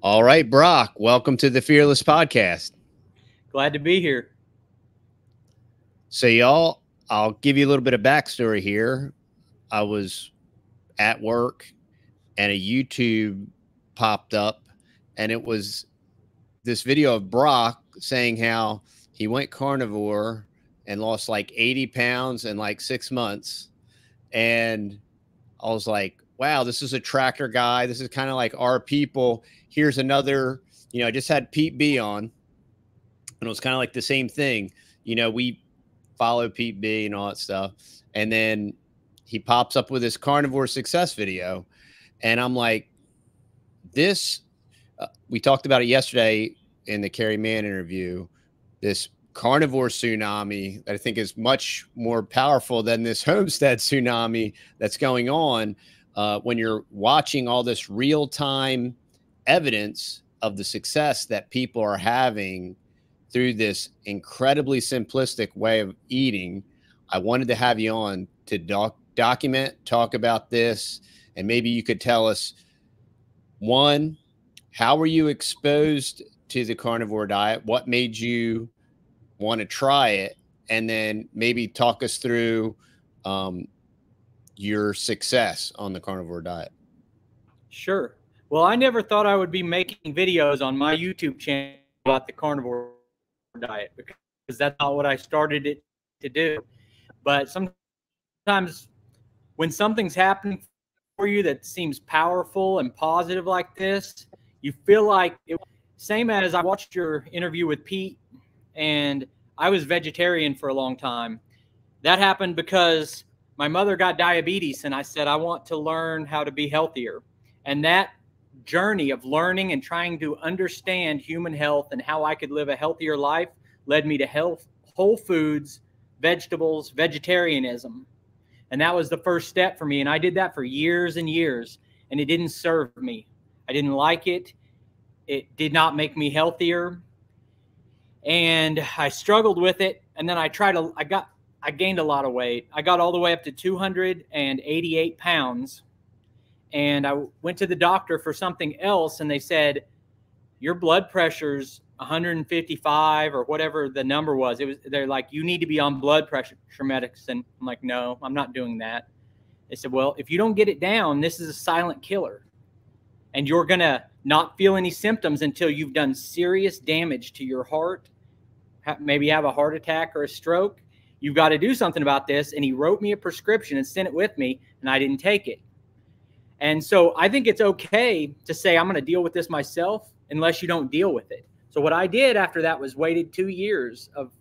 All right, Brock, welcome to the Fearless Podcast. Glad to be here. So, y'all, I'll give you a little bit of backstory here. I was at work and a YouTube popped up, and it was this video of Brock saying how he went carnivore and lost like 80 pounds in like 6 months. And I was like, wow, this is a tracker guy. This is kind of like our people. Here's another, I just had Pete B on, and it was kind of like the same thing. We follow Pete B and all that stuff. And then he pops up with this carnivore success video. And I'm like, we talked about it yesterday in the Kerry Mann interview, this carnivore tsunami that I think is much more powerful than this homestead tsunami that's going on when you're watching all this real-time evidence of the success that people are having through this incredibly simplistic way of eating. I wanted to have you on to document, talk about this, and maybe you could tell us, one, how were you exposed to the carnivore diet? What made you want to try it? And then maybe talk us through your success on the carnivore diet. Sure. Well, I never thought I would be making videos on my YouTube channel about the carnivore diet, because that's not what I started it to do. But sometimes when something's happening for you that seems powerful and positive like this, you feel like same as I watched your interview with Pete, and I was vegetarian for a long time. That happened because my mother got diabetes, and I said, I want to learn how to be healthier. And that journey of learning and trying to understand human health and how I could live a healthier life led me to health, whole foods, vegetables, vegetarianism. And that was the first step for me. And I did that for years and years, and it didn't serve me. I didn't like it. It did not make me healthier. And I struggled with it. And then I gained a lot of weight. I got all the way up to 288 pounds. And I went to the doctor for something else, and they said, your blood pressure's 155 or whatever the number was. They're like, you need to be on blood pressure medicine. I'm like, no, I'm not doing that. They said, well, if you don't get it down, this is a silent killer. And you're going to not feel any symptoms until you've done serious damage to your heart, maybe have a heart attack or a stroke. You've got to do something about this. And he wrote me a prescription and sent it with me, and I didn't take it. And so I think it's okay to say, I'm going to deal with this myself unless you don't deal with it. So what I did after that was waited 2 years of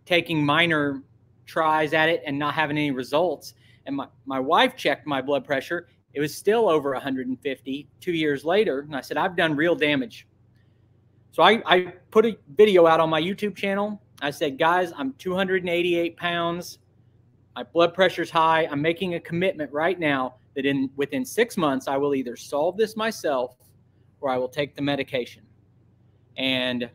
taking minor tries at it and not having any results. And my wife checked my blood pressure. It was still over 150 2 years later. And I said, I've done real damage. So I put a video out on my YouTube channel. I said, guys, I'm 288 pounds. My blood pressure's high. I'm making a commitment right now that within 6 months, I will either solve this myself or I will take the medication. And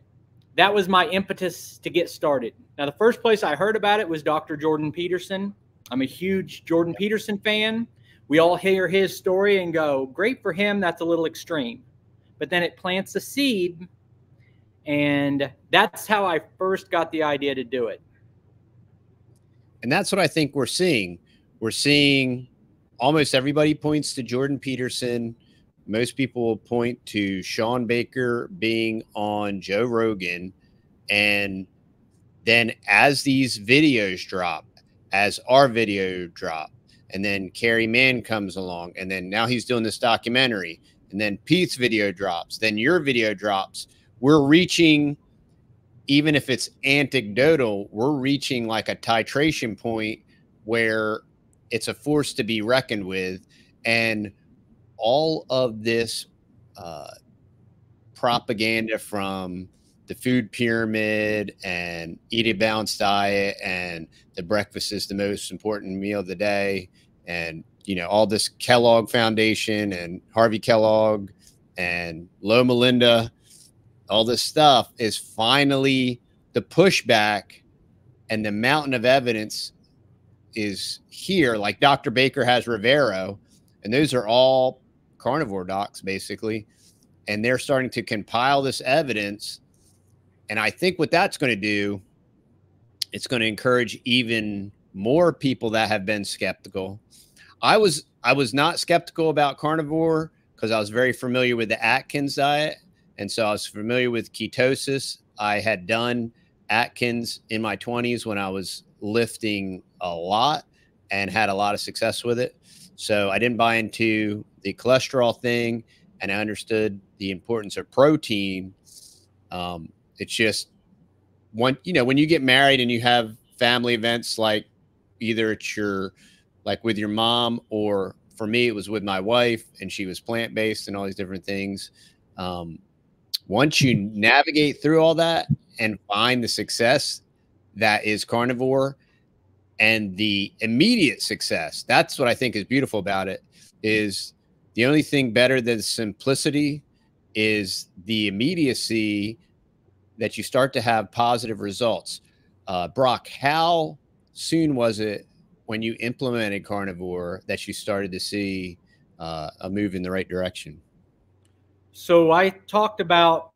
that was my impetus to get started. Now, the first place I heard about it was Dr. Jordan Peterson. I'm a huge Jordan Peterson fan. We all hear his story and go, great for him, that's a little extreme. But then it plants a seed, and that's how I first got the idea to do it. And that's what I think we're seeing. We're seeing almost everybody points to Jordan Peterson. Most people will point to Sean Baker being on Joe Rogan. And then as these videos drop, as our video drop, and then Kerry Mann comes along, and then now he's doing this documentary, and then Pete's video drops, then your video drops, we're reaching, even if it's anecdotal, we're reaching like a titration point where it's a force to be reckoned with. And all of this propaganda from the food pyramid and eat a balanced diet and the breakfast is the most important meal of the day, and all this Kellogg Foundation and Harvey Kellogg and Loma Linda, all this stuff is finally the pushback, and the mountain of evidence is here. Like Dr. Baker has Rivero, and those are all carnivore docs basically. and they're starting to compile this evidence. And I think what that's going to do, it's going to encourage even more people that have been skeptical. I was not skeptical about carnivore because I was very familiar with the Atkins diet. And so I was familiar with ketosis. I had done Atkins in my 20s when I was lifting a lot and had a lot of success with it. So I didn't buy into the cholesterol thing, and I understood the importance of protein. It's just when you get married and you have family events, like either it's like with your mom, or for me, it was with my wife, and she was plant-based and all these different things. Once you navigate through all that and find the success that is carnivore and the immediate success, that's what I think is beautiful about it. Is the only thing better than simplicity is the immediacy that you start to have positive results. Brock, how soon was it when you implemented carnivore that you started to see a move in the right direction? So I talked about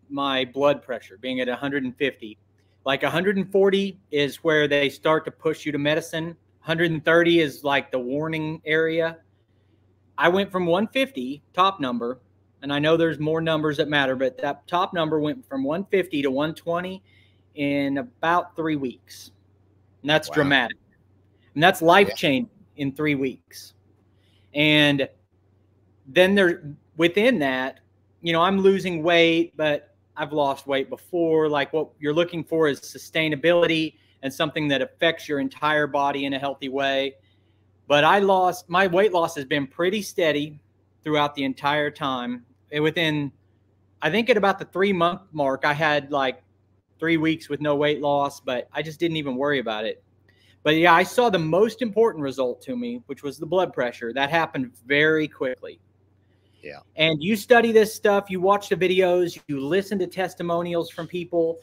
my blood pressure being at 150. Like 140 is where they start to push you to medicine. 130 is like the warning area. I went from 150, top number, and I know there's more numbers that matter, but that top number went from 150 to 120 in about 3 weeks. And that's dramatic. And that's life-changing in 3 weeks. And then within that, I'm losing weight, but I've lost weight before. Like, what you're looking for is sustainability and something that affects your entire body in a healthy way. But my weight loss has been pretty steady throughout the entire time. And within, I think at about the 3-month mark, I had like 3 weeks with no weight loss, but I just didn't even worry about it. But yeah, I saw the most important result to me, which was the blood pressure. That happened very quickly. Yeah. And you study this stuff, you watch the videos, you listen to testimonials from people,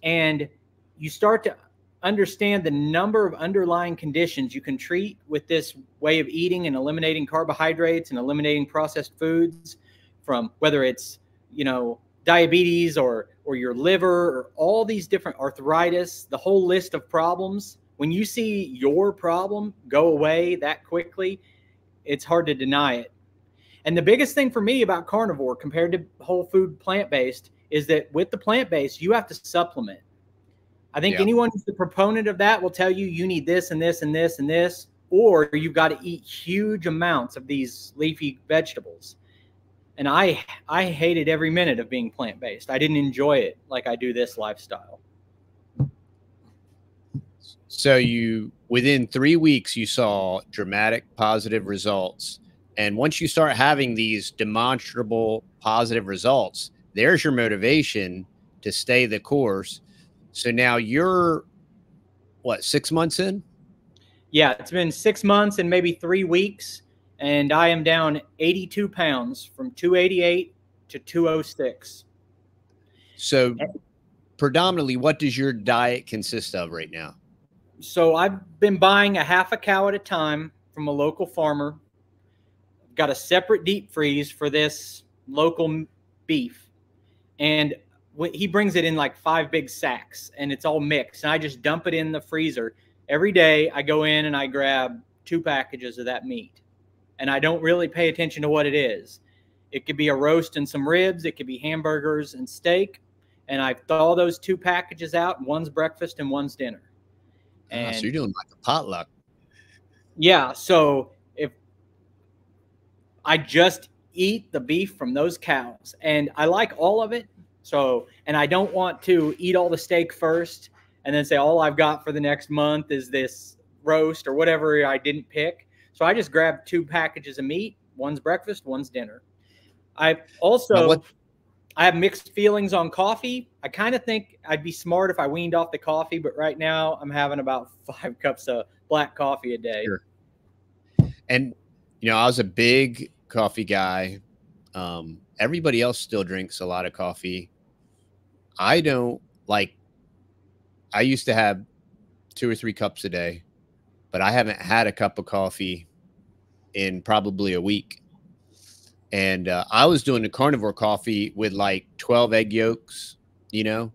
and you start to understand the number of underlying conditions you can treat with this way of eating and eliminating carbohydrates and eliminating processed foods, from whether it's, diabetes or your liver or all these different arthritis, the whole list of problems. When you see your problem go away that quickly, it's hard to deny it. And the biggest thing for me about carnivore compared to whole food plant-based is that with the plant-based, you have to supplement. I think anyone who's the proponent of that will tell you you need this and this and this and this, or you've got to eat huge amounts of these leafy vegetables. And I hated every minute of being plant-based. I didn't enjoy it like I do this lifestyle. So within 3 weeks, you saw dramatic positive results. And once you start having these demonstrable positive results, there's your motivation to stay the course. So now you're, what, 6 months in? Yeah, it's been 6 months and maybe 3 weeks. And I am down 82 pounds from 288 to 206. So predominantly, what does your diet consist of right now? So I've been buying a half a cow at a time from a local farmer. Got a separate deep freeze for this local beef. And he brings it in like 5 big sacks, and it's all mixed. And I just dump it in the freezer. Every day I go in and I grab 2 packages of that meat. And I don't really pay attention to what it is. It could be a roast and some ribs. It could be hamburgers and steak. And I thaw those 2 packages out. One's breakfast and one's dinner. And so you're doing like a potluck. Yeah. So if I just eat the beef from those cows, and I like all of it. So, and I don't want to eat all the steak first and then say all I've got for the next month is this roast or whatever I didn't pick. So I just grabbed 2 packages of meat. One's breakfast, one's dinner. I have mixed feelings on coffee. I kind of think I'd be smart if I weaned off the coffee, but right now I'm having about 5 cups of black coffee a day. Sure. And, I was a big coffee guy. Everybody else still drinks a lot of coffee. I don't like, I used to have 2 or 3 cups a day, but I haven't had a cup of coffee in probably a week. And I was doing the carnivore coffee with like 12 egg yolks, you know,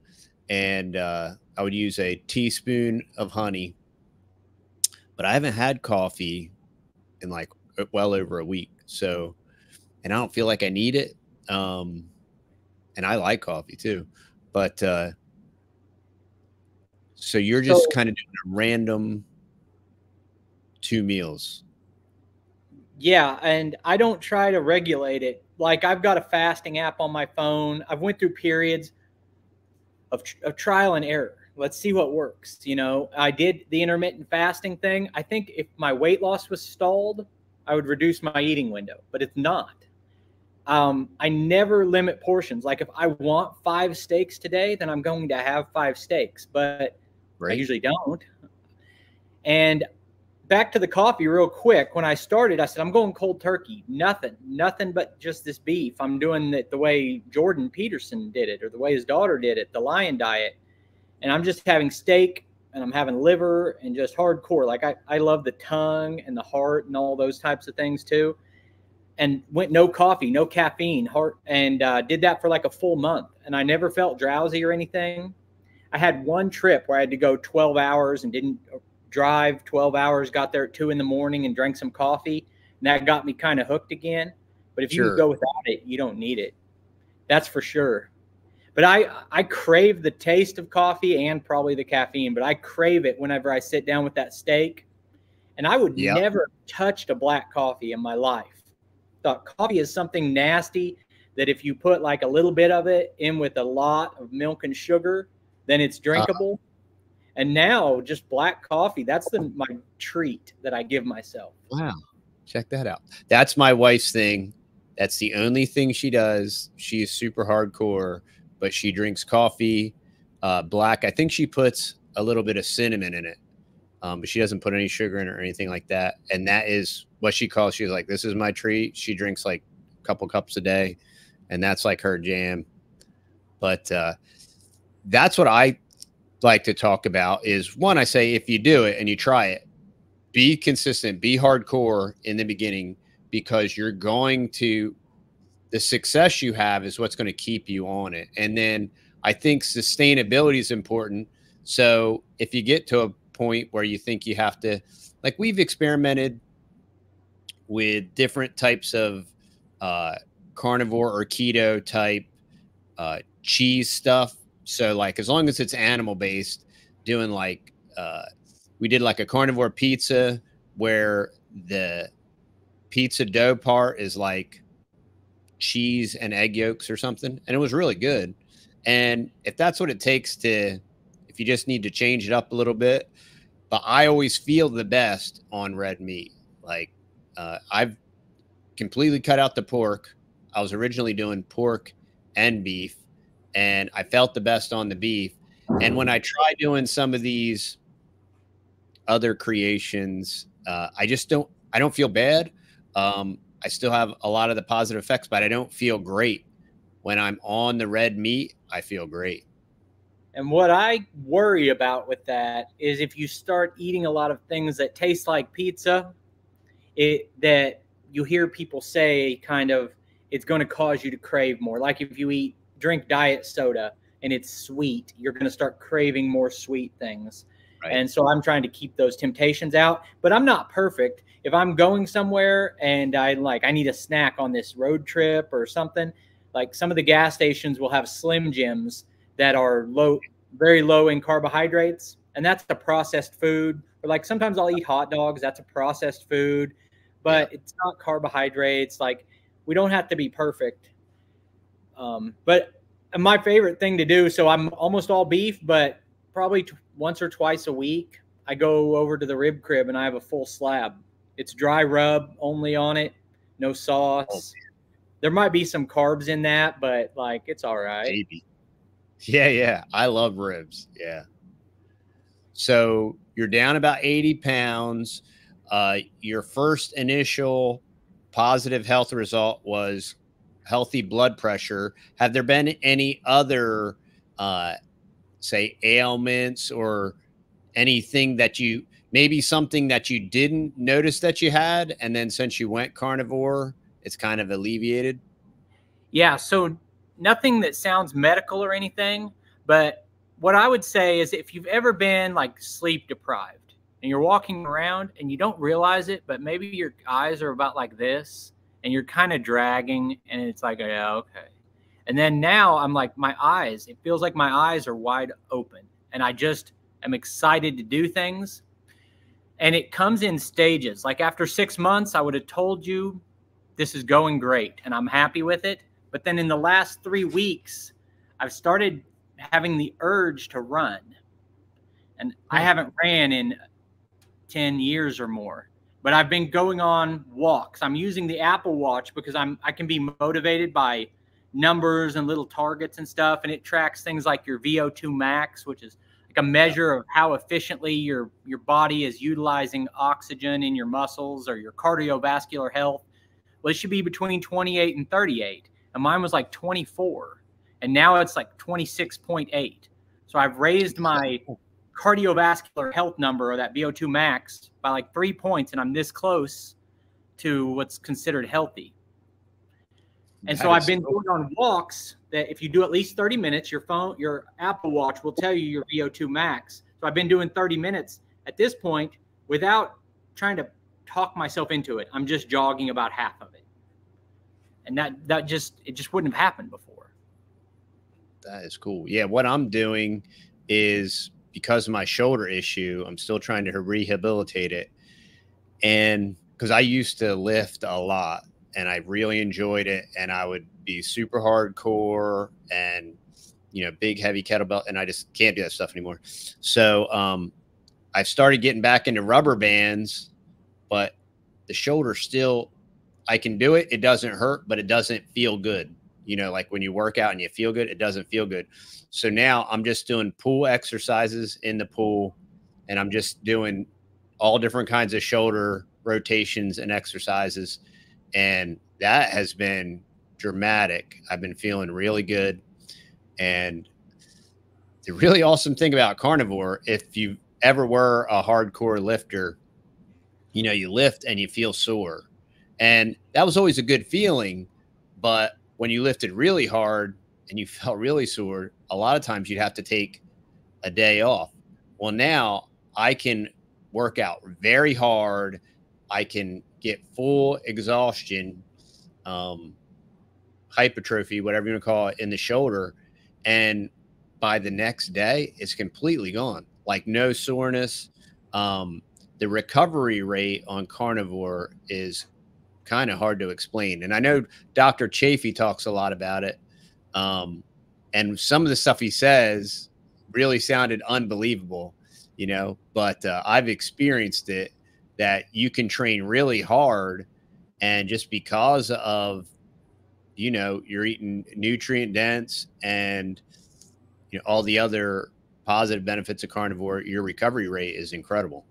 and I would use a teaspoon of honey. But I haven't had coffee in like well over a week. So, and I don't feel like I need it. Um, and I like coffee too. But so you're just So kind of doing a random 2 meals. yeah, and I don't try to regulate it. Like I've got a fasting app on my phone. I've went through periods of trial and error. Let's see what works. You know, I did the intermittent fasting thing. I think if my weight loss was stalled, I would reduce my eating window, but it's not. I never limit portions. Like if I want 5 steaks today, then I'm going to have 5 steaks, but I Right. usually don't. And back to the coffee real quick. When I started, I said, I'm going cold turkey. Nothing but just this beef. I'm doing it the way Jordan Peterson did it, or the way his daughter did it, the lion diet. And I'm just having steak, and I'm having liver, and just hardcore. Like I love the tongue and the heart and all those types of things too. And went no coffee, no caffeine, and did that for like a full month. And I never felt drowsy or anything. I had one trip where I had to go 12 hours and didn't drive 12 hours, got there at 2 in the morning and drank some coffee. And that got me kind of hooked again. But if you can Sure. go without it, you don't need it. That's for sure. But I crave the taste of coffee and probably the caffeine, but I crave it whenever I sit down with that steak. And I would Yeah. never touched a black coffee in my life. Thought coffee is something nasty that if you put like a little bit of it in with a lot of milk and sugar, then it's drinkable. And now just black coffee, that's my treat that I give myself. Wow. Check that out. That's my wife's thing. That's the only thing she does. She is super hardcore, but she drinks coffee, black. I think she puts a little bit of cinnamon in it, but she doesn't put any sugar in it or anything like that. And that is what she calls. She's like, this is my treat. She drinks like a couple cups a day, and that's like her jam. But that's what I like to talk about is one, I say, if you do it and you try it, be consistent, be hardcore in the beginning, because you're going to, the success you have is what's going to keep you on it. And then I think sustainability is important. So if you get to a point where you think you have to, like we've experimented with different types of carnivore or keto type cheese stuff. So like as long as it's animal based, doing like we did like a carnivore pizza where the pizza dough part is like cheese and egg yolks or something, and it was really good. And if that's what it takes to, if you just need to change it up a little bit, but I always feel the best on red meat. Like I've completely cut out the pork. I was originally doing pork and beef, and I felt the best on the beef. And when I try doing some of these other creations, I don't feel bad. I still have a lot of the positive effects, but I don't feel great. When I'm on the red meat, I feel great. And what I worry about with that is if you start eating a lot of things that taste like pizza, that you hear people say kind of it's going to cause you to crave more. Like if you drink diet soda and it's sweet, you're going to start craving more sweet things. Right. And so I'm trying to keep those temptations out, but I'm not perfect. If I'm going somewhere and I need a snack on this road trip or something, like some of the gas stations will have Slim Jims that are very low in carbohydrates, and that's a processed food. Or like sometimes I'll eat hot dogs, that's a processed food, but it's not carbohydrates. Like we don't have to be perfect. But my favorite thing to do, so I'm almost all beef, but probably once or twice a week, I go over to the rib crib and I have a full slab. It's dry rub only on it, no sauce. There might be some carbs in that, but like it's all right. Maybe. Yeah. I love ribs. Yeah. So you're down about 80 pounds. Your first initial positive health result was healthy blood pressure. Have there been any other, say, ailments or anything that maybe something that you didn't notice that you had, and then since you went carnivore, it's kind of alleviated? Yeah, so nothing that sounds medical or anything, but what I would say is if you've ever been like sleep deprived and you're walking around and you don't realize it, but maybe your eyes are about like this and you're kind of dragging and it's like, yeah, okay. And then now I'm like, my eyes, it feels like my eyes are wide open and I just am excited to do things. And it comes in stages. Like after 6 months, I would have told you this is going great and I'm happy with it. But then in the last 3 weeks, I've started having the urge to run. And I haven't ran in 10 years or more, but I've been going on walks. I'm using the Apple Watch because I can be motivated by numbers and little targets and stuff. And it tracks things like your VO2 max, which is like a measure of how efficiently your body is utilizing oxygen in your muscles, or your cardiovascular health. Well, it should be between 28 and 38. And mine was like 24. And now it's like 26.8. So I've raised my cardiovascular health number, or that VO2 max, by like 3 points. And I'm this close to what's considered healthy. And so I've been going on walks that if you do at least 30 minutes, your Apple Watch will tell you your VO2 max. So I've been doing 30 minutes at this point without trying to talk myself into it. I'm just jogging about half of it. And it just wouldn't have happened before. That is cool. Yeah. What I'm doing is, because of my shoulder issue, I'm still trying to rehabilitate it. And because I used to lift a lot and I really enjoyed it, and I would be super hardcore and, big, heavy kettlebell, and I just can't do that stuff anymore. So I've started getting back into rubber bands, but the shoulder still, I can do it. It doesn't hurt, but it doesn't feel good. Like when you work out and you feel good, it doesn't feel good. So now I'm just doing pool exercises in the pool, and I'm just doing all different kinds of shoulder rotations and exercises. And that has been dramatic. I've been feeling really good. And the really awesome thing about carnivore, if you ever were a hardcore lifter, you lift and you feel sore. And that was always a good feeling. But when you lifted really hard and you felt really sore, a lot of times you'd have to take a day off. Well, now I can work out very hard. I can get full exhaustion, hypertrophy, whatever you want to call it, in the shoulder. And by the next day, it's completely gone. Like no soreness. The recovery rate on carnivore is kind of hard to explain. And I know Dr. Chafee talks a lot about it. And some of the stuff he says really sounded unbelievable, but I've experienced it, that you can train really hard, and just because of, you're eating nutrient dense and all the other positive benefits of carnivore, your recovery rate is incredible.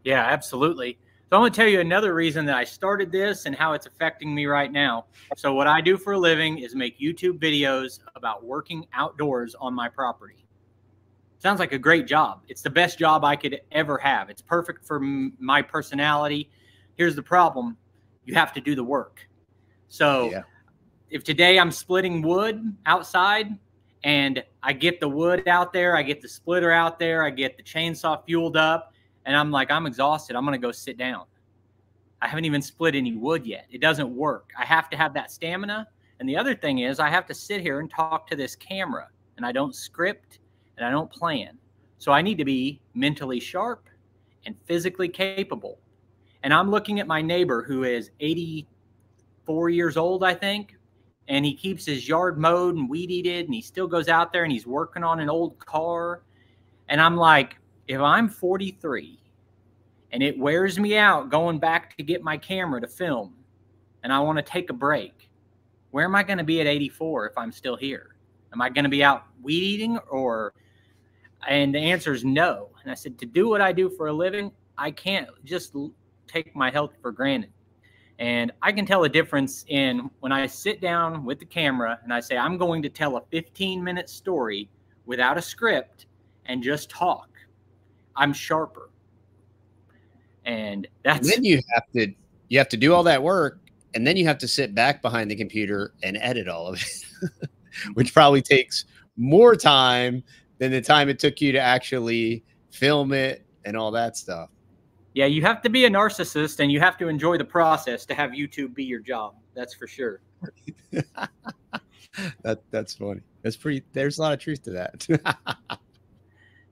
Yeah, absolutely. So I'm going to tell you another reason that I started this and how it's affecting me right now. So what I do for a living is make YouTube videos about working outdoors on my property. Sounds like a great job. It's the best job I could ever have. It's perfect for my personality. Here's the problem. You have to do the work. So if today I'm splitting wood outside and I get the wood out there, I get the splitter out there, I get the chainsaw fueled up, and I'm like, I'm exhausted. I'm going to go sit down. I haven't even split any wood yet. It doesn't work. I have to have that stamina. And the other thing is I have to sit here and talk to this camera, and I don't script and I don't plan. So I need to be mentally sharp and physically capable. And I'm looking at my neighbor who is 84 years old, I think, and he keeps his yard mowed and weed eated, and he still goes out there and he's working on an old car. And I'm like, if I'm 43 and it wears me out going back to get my camera to film and I want to take a break, where am I going to be at 84 if I'm still here? Am I going to be out weed eating and the answer is no. And I said, to do what I do for a living, I can't just take my health for granted. And I can tell a difference in when I sit down with the camera and I say, I'm going to tell a 15-minute story without a script and just talk. I'm sharper. And that's, and then you have to do all that work, And then you have to sit back behind the computer and edit all of it, which probably takes more time than the time it took you to actually film it and all that stuff. Yeah, you have to be a narcissist and you have to enjoy the process to have YouTube be your job. That's for sure. That's funny. That's pretty. There's a lot of truth to that.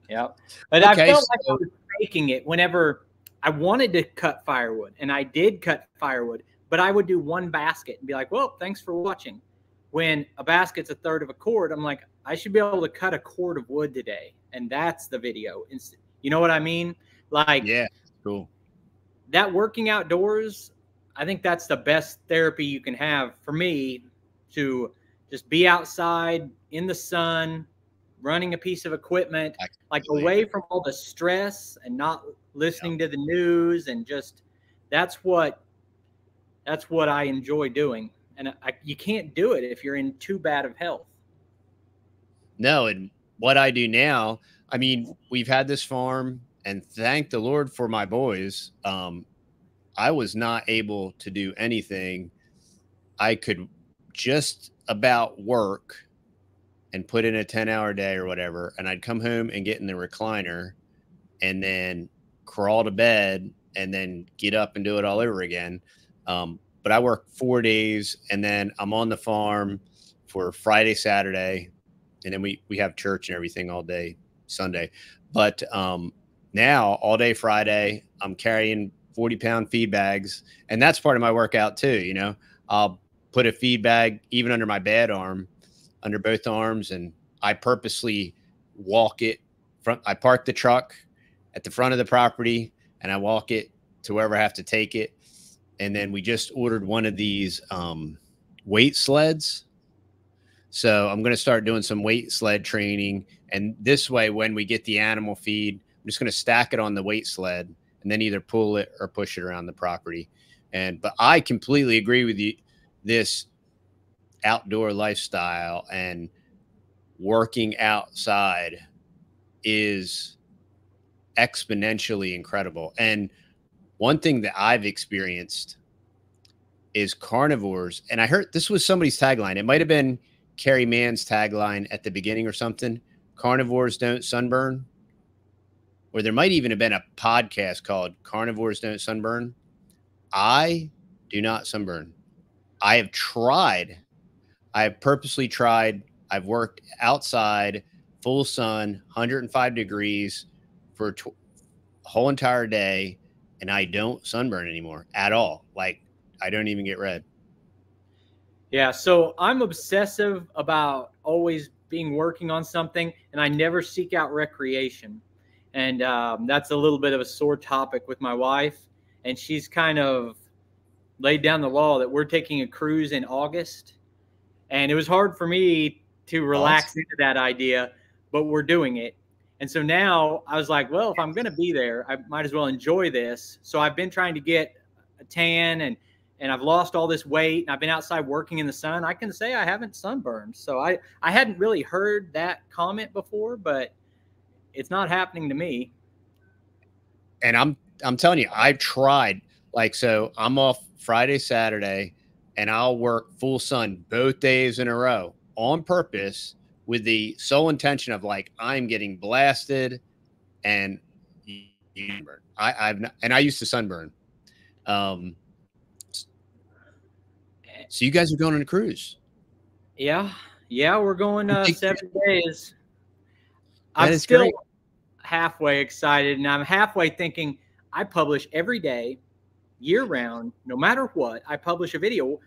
Yeah, but Okay, I felt like I was faking it whenever I wanted to cut firewood, and I did cut firewood, but I would do one basket and be like, well, thanks for watching. When a basket's a third of a cord, I'm like, I should be able to cut a cord of wood today, and that's the video. You know what I mean? Like, yeah, cool. That working outdoors, I think that's the best therapy you can have for me, to just be outside in the sun, running a piece of equipment, like away from all the stress and not listening to the news, and just that's what I enjoy doing. And you can't do it if you're in too bad of health. No, and what I do now, I mean, we've had this farm, and thank the Lord for my boys. I was not able to do anything. I could just about work and put in a 10-hour day or whatever, and I'd come home and get in the recliner and then crawl to bed and then get up and do it all over again. But I work 4 days, and then I'm on the farm for Friday, Saturday, and then we have church and everything all day Sunday. But now all day Friday, I'm carrying 40-pound feed bags, and that's part of my workout too. You know, I'll put a feed bag even under my bad arm, under both arms, and I purposely walk it I park the truck at the front of the property, and I walk it to wherever I have to take it. And then we just ordered one of these weight sleds. So I'm going to start doing some weight sled training. And this way, when we get the animal feed, I'm just going to stack it on the weight sled and then either pull it or push it around the property. But I completely agree with you. This outdoor lifestyle and working outside is exponentially incredible. And one thing that I've experienced is carnivores. And I heard this was somebody's tagline. It might have been Carrie Mann's tagline at the beginning or something. Carnivores don't sunburn. Or there might even have been a podcast called Carnivores Don't Sunburn. I do not sunburn. I have tried. I have purposely tried. I've worked outside, full sun, 105 degrees for a whole entire day, and I don't sunburn anymore at all. Like, I don't even get red. Yeah, so I'm obsessive about always being working on something, and I never seek out recreation. And that's a little bit of a sore topic with my wife, and she's kind of laid down the law that we're taking a cruise in August. And it was hard for me to relax into that idea, but we're doing it. And so now I was like, well, if I'm going to be there, I might as well enjoy this. So I've been trying to get a tan, and I've lost all this weight, and I've been outside working in the sun. I can say I haven't sunburned. So I hadn't really heard that comment before, but it's not happening to me. And I'm telling you, I've tried. Like, so I'm off Friday, Saturday, and I'll work full sun both days in a row on purpose with the sole intention of, like, I'm getting blasted and I've not, and I used to sunburn. So you guys are going on a cruise? Yeah, we're going 7 days. I'm still halfway excited, and I'm halfway thinking I publish every day, year round, no matter what. I publish a video.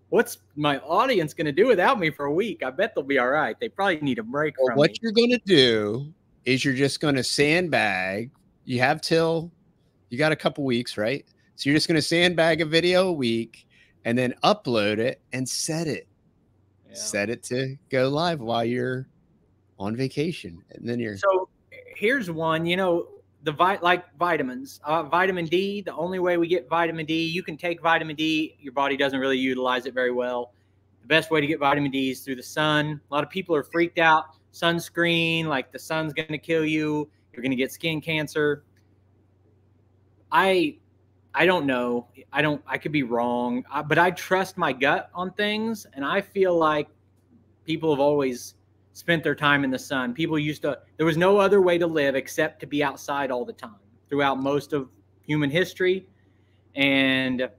What's my audience going to do without me for a week? I bet they'll be all right. They probably need a break from me. What you're going to do is you're just going to sandbag. You have till you got a couple weeks, right? So you're just going to sandbag a video a week and then upload it and set it. Yeah. Set it to go live while you're on vacation. And then you're. So here's one, you know, like vitamins, vitamin D. The only way we get vitamin D, you can take vitamin D. Your body doesn't really utilize it very well. The best way to get vitamin D is through the sun. A lot of people are freaked out. Sunscreen, like the sun's going to kill you. You're going to get skin cancer. I I don't know. I could be wrong, but I trust my gut on things. And I feel like people have always spent their time in the sun. People used to, there was no other way to live except to be outside all the time throughout most of human history. And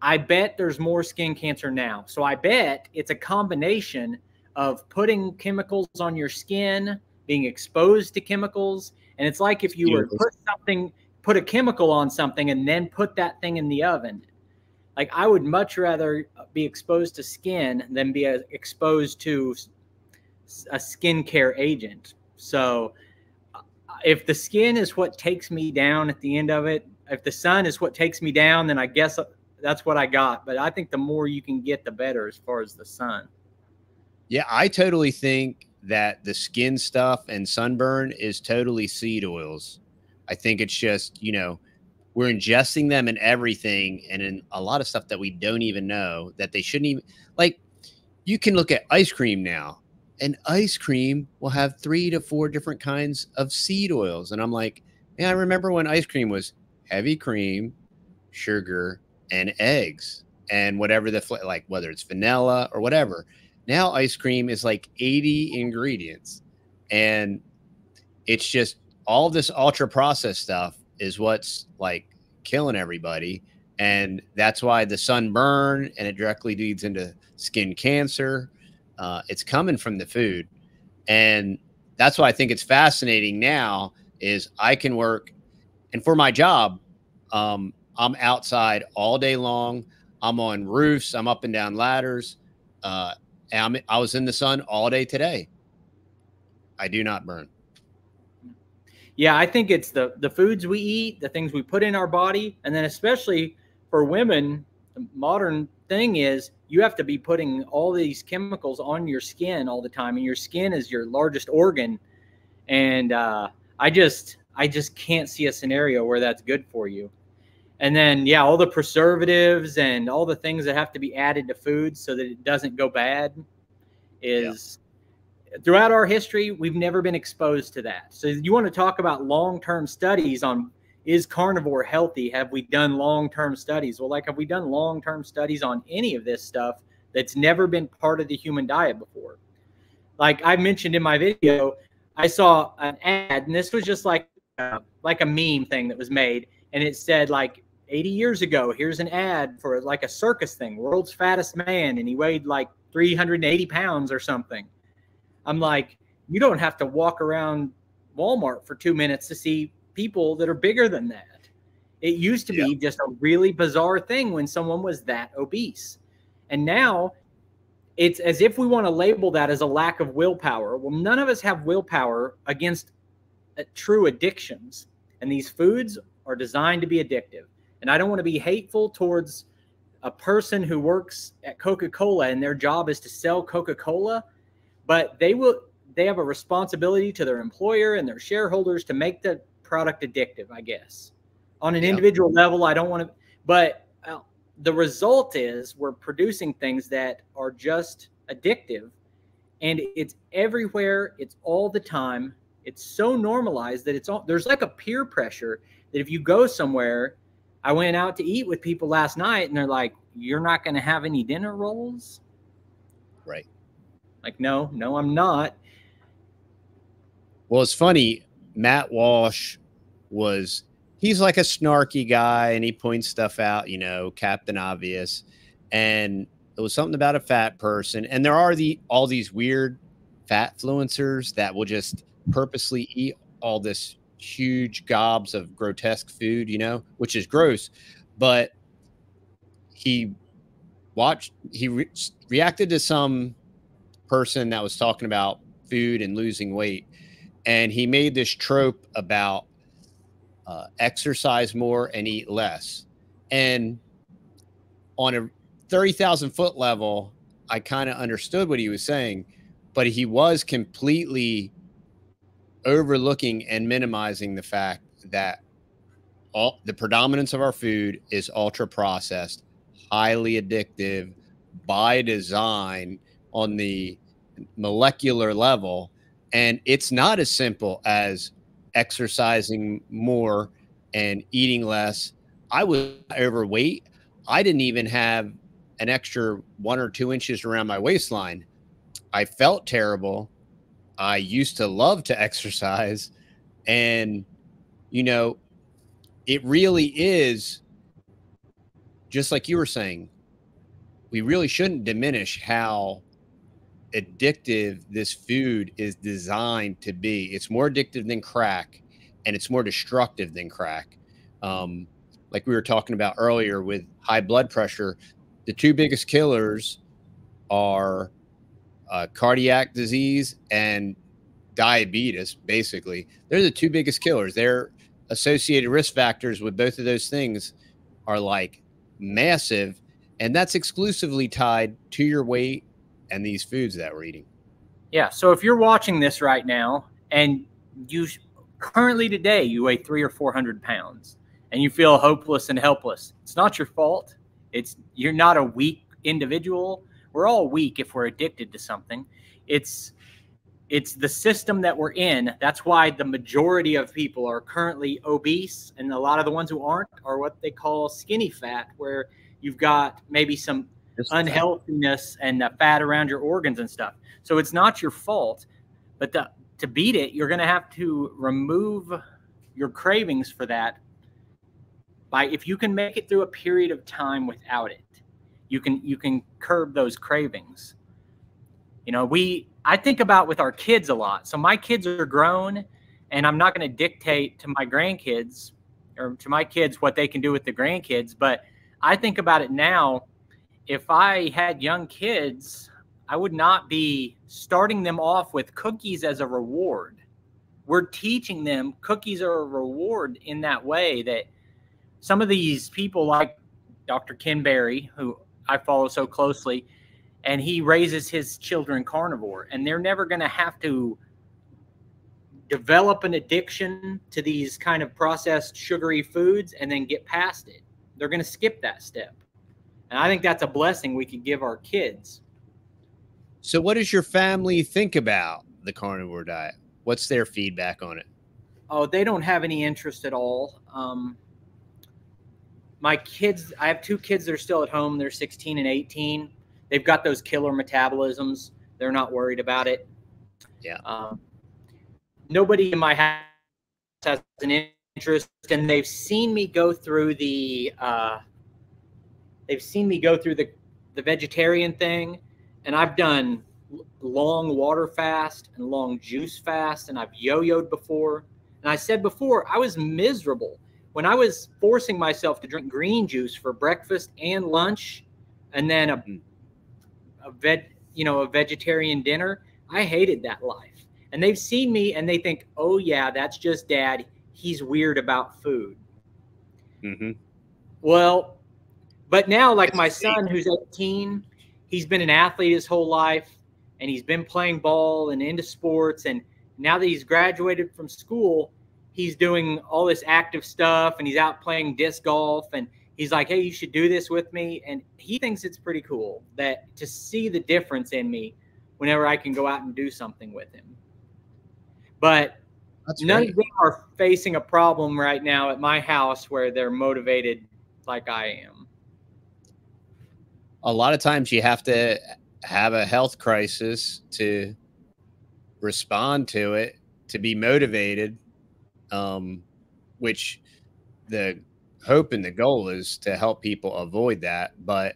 I bet there's more skin cancer now. So I bet it's a combination of putting chemicals on your skin, being exposed to chemicals. And it's like if you were put a chemical on something and then put that thing in the oven. Like I would much rather be exposed to skin than be exposed to a skincare agent. So if the skin is what takes me down at the end of it, if the sun is what takes me down, then I guess that's what I got. But I think the more you can get, the better as far as the sun. Yeah, I totally think that the skin stuff and sunburn is totally seed oils. I think it's just, you know, we're ingesting them in everything and in a lot of stuff that we don't even know that they shouldn't even, like, you can look at ice cream now, and ice cream will have 3 to 4 different kinds of seed oils. And I'm like, yeah, I remember when ice cream was heavy cream, sugar, and eggs, and whatever like whether it's vanilla or whatever. Now ice cream is like 80 ingredients, and it's just all this ultra processed stuff is what's like killing everybody. And that's why the sunburn, and it directly leads into skin cancer. It's coming from the food. And that's why I think it's fascinating now is I can work. And for my job, I'm outside all day long. I'm on roofs. I'm up and down ladders. And I was in the sun all day today. I do not burn. Yeah, I think it's the foods we eat, the things we put in our body, and then especially for women, the modern thing is you have to be putting all these chemicals on your skin all the time, and your skin is your largest organ. And I just can't see a scenario where that's good for you. And then, yeah, all the preservatives and all the things that have to be added to food so that it doesn't go bad is throughout our history, we've never been exposed to that. So you want to talk about long-term studies on, is carnivore healthy? Have we done long-term studies? Well, like, have we done long-term studies on any of this stuff that's never been part of the human diet before? Like I mentioned in my video, I saw an ad, and this was just like a meme thing that was made. And it said, like, 80 years ago, here's an ad for like a circus thing, world's fattest man. And he weighed like 380 pounds or something. I'm like, you don't have to walk around Walmart for 2 minutes to see people that are bigger than that. It used to be just a really bizarre thing when someone was that obese. And now it's as if we want to label that as a lack of willpower. Well, none of us have willpower against true addictions. And these foods are designed to be addictive. And I don't want to be hateful towards a person who works at Coca-Cola and their job is to sell Coca-Cola, but they have a responsibility to their employer and their shareholders to make the product addictive, I guess. On an individual level, I don't want to, but the result is we're producing things that are just addictive, and it's everywhere. It's all the time. It's so normalized that there's like a peer pressure that if you go somewhere, I went out to eat with people last night and they're like, you're not going to have any dinner rolls? Right. Like, no, I'm not. Well, it's funny. Matt Walsh he's like a snarky guy and he points stuff out, you know, Captain Obvious. And it was something about a fat person. And there are all these weird fat influencers that will just purposely eat all this huge gobs of grotesque food, you know, which is gross. But he reacted to some person that was talking about food and losing weight. And he made this trope about exercise more and eat less. And on a 30,000 foot level, I kind of understood what he was saying, but he was completely overlooking and minimizing the fact that the predominance of our food is ultra processed, highly addictive by design on the molecular level. And it's not as simple as exercising more and eating less. I was overweight. I didn't even have an extra 1 or 2 inches around my waistline. I felt terrible. I used to love to exercise. And, you know, it really is just like you were saying, we really shouldn't diminish how addictive this food is designed to be. It's more addictive than crack, and it's more destructive than crack. Um, like we were talking about earlier with high blood pressure, the two biggest killers are cardiac disease and diabetes. Basically, they're the two biggest killers. They're associated risk factors with both of those things are like massive, and that's exclusively tied to your weight and these foods that we're eating. Yeah. So if you're watching this right now and you currently today you weigh 300 or 400 pounds and you feel hopeless and helpless, it's not your fault. You're not a weak individual. We're all weak if we're addicted to something. It's the system that we're in. That's why the majority of people are currently obese, and a lot of the ones who aren't are what they call skinny fat, where you've got maybe some unhealthiness and the fat around your organs and stuff. So it's not your fault, but to beat it, you're going to have to remove your cravings for that. If you can make it through a period of time without it, you can curb those cravings. You know, I think about with our kids a lot. So my kids are grown, and I'm not going to dictate to my grandkids or to my kids what they can do with the grandkids. But I think about it now. If I had young kids, I would not be starting them off with cookies as a reward. We're teaching them cookies are a reward in that way, that some of these people like Dr. Ken Berry, who I follow so closely, and he raises his children carnivore, and they're never going to have to develop an addiction to these kind of processed sugary foods and then get past it. They're going to skip that step. And I think that's a blessing we could give our kids. So what does your family think about the carnivore diet? What's their feedback on it? Oh, they don't have any interest at all. My kids, I have two kids that are still at home. They're 16 and 18. They've got those killer metabolisms. They're not worried about it. Yeah. Nobody in my house has an interest, and they've seen me go through the vegetarian thing, and I've done long water fast and long juice fast, and I've yo-yoed before. And I said before, I was miserable when I was forcing myself to drink green juice for breakfast and lunch, and then a vegetarian dinner. I hated that life. And they've seen me and they think, oh yeah, that's just dad. He's weird about food. Mm-hmm. Well, but now, like my son who's 18, he's been an athlete his whole life, and he's been playing ball and into sports. And now that he's graduated from school, he's doing all this active stuff, and he's out playing disc golf, and he's like, hey, you should do this with me. And he thinks it's pretty cool to see the difference in me whenever I can go out and do something with him. But none of them are facing a problem right now at my house where they're motivated like I am. A lot of times you have to have a health crisis to respond to it, to be motivated, which the hope and the goal is to help people avoid that. But,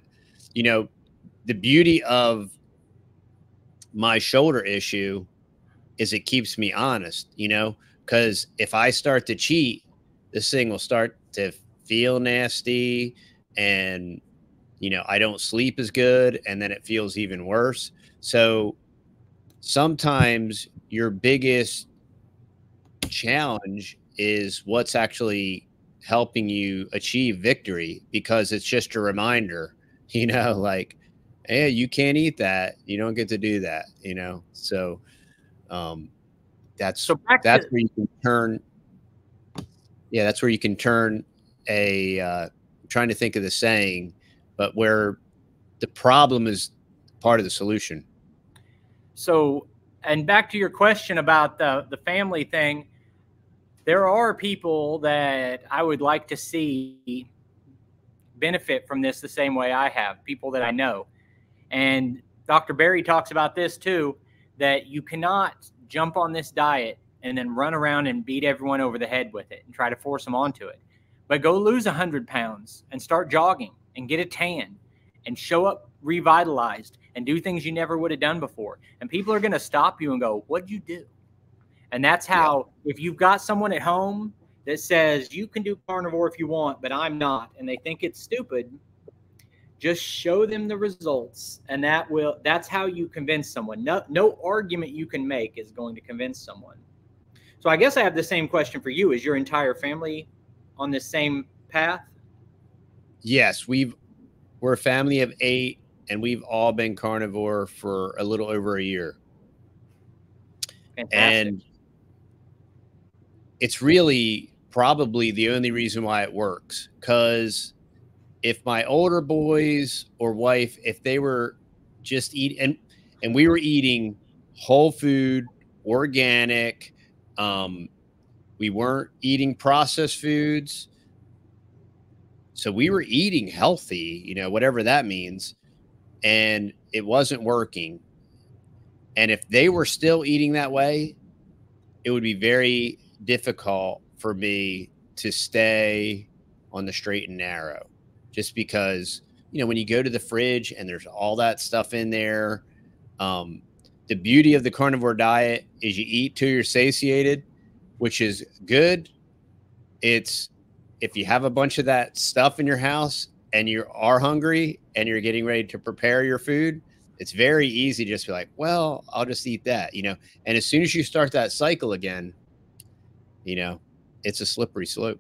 you know, the beauty of my shoulder issue is it keeps me honest, you know, because if I start to cheat, this thing will start to feel nasty, and, you know, I don't sleep as good, and then it feels even worse. So sometimes your biggest challenge is what's actually helping you achieve victory, because it's just a reminder, you know, like, hey, you can't eat that. You don't get to do that, you know? So, that's where you can turn. Yeah. That's where you can turn I'm trying to think of the saying, but where the problem is part of the solution. So, and back to your question about the family thing, there are people that I would like to see benefit from this the same way I have, people that I know. And Dr. Berry talks about this too, that you cannot jump on this diet and then run around and beat everyone over the head with it and try to force them onto it. But go lose 100 pounds and start jogging and get a tan and show up revitalized and do things you never would have done before. And people are going to stop you and go, what'd you do? And that's how, if you've got someone at home that says you can do carnivore if you want, but I'm not, and they think it's stupid, just show them the results. And that's how you convince someone. No argument you can make is going to convince someone. So I guess I have the same question for you. Is your entire family on this same path? Yes, we're a family of 8, and we've all been carnivore for a little over a year. Fantastic. And it's really probably the only reason why it works. Because if my older boys or wife, if they were just eating, and we were eating whole food, organic, we weren't eating processed foods. So we were eating healthy, you know, whatever that means. And it wasn't working. And if they were still eating that way, it would be very difficult for me to stay on the straight and narrow, just because, you know, when you go to the fridge and there's all that stuff in there, the beauty of the carnivore diet is you eat till you're satiated, which is good. It's, if you have a bunch of that stuff in your house and you are hungry and you're getting ready to prepare your food, it's very easy to just be like, well, I'll just eat that, you know. And as soon as you start that cycle again, you know, it's a slippery slope.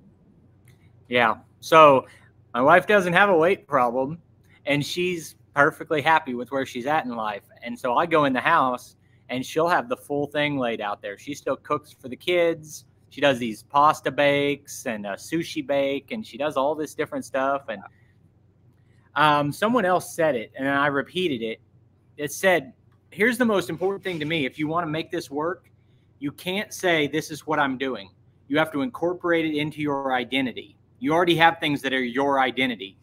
Yeah. So my wife doesn't have a weight problem, and she's perfectly happy with where she's at in life. And so I go in the house and she'll have the full thing laid out there. She still cooks for the kids. She does these pasta bakes and a sushi bake, and she does all this different stuff. And someone else said it, and I repeated it. It said, here's the most important thing to me. If you want to make this work, you can't say, this is what I'm doing. You have to incorporate it into your identity. You already have things that are your identity.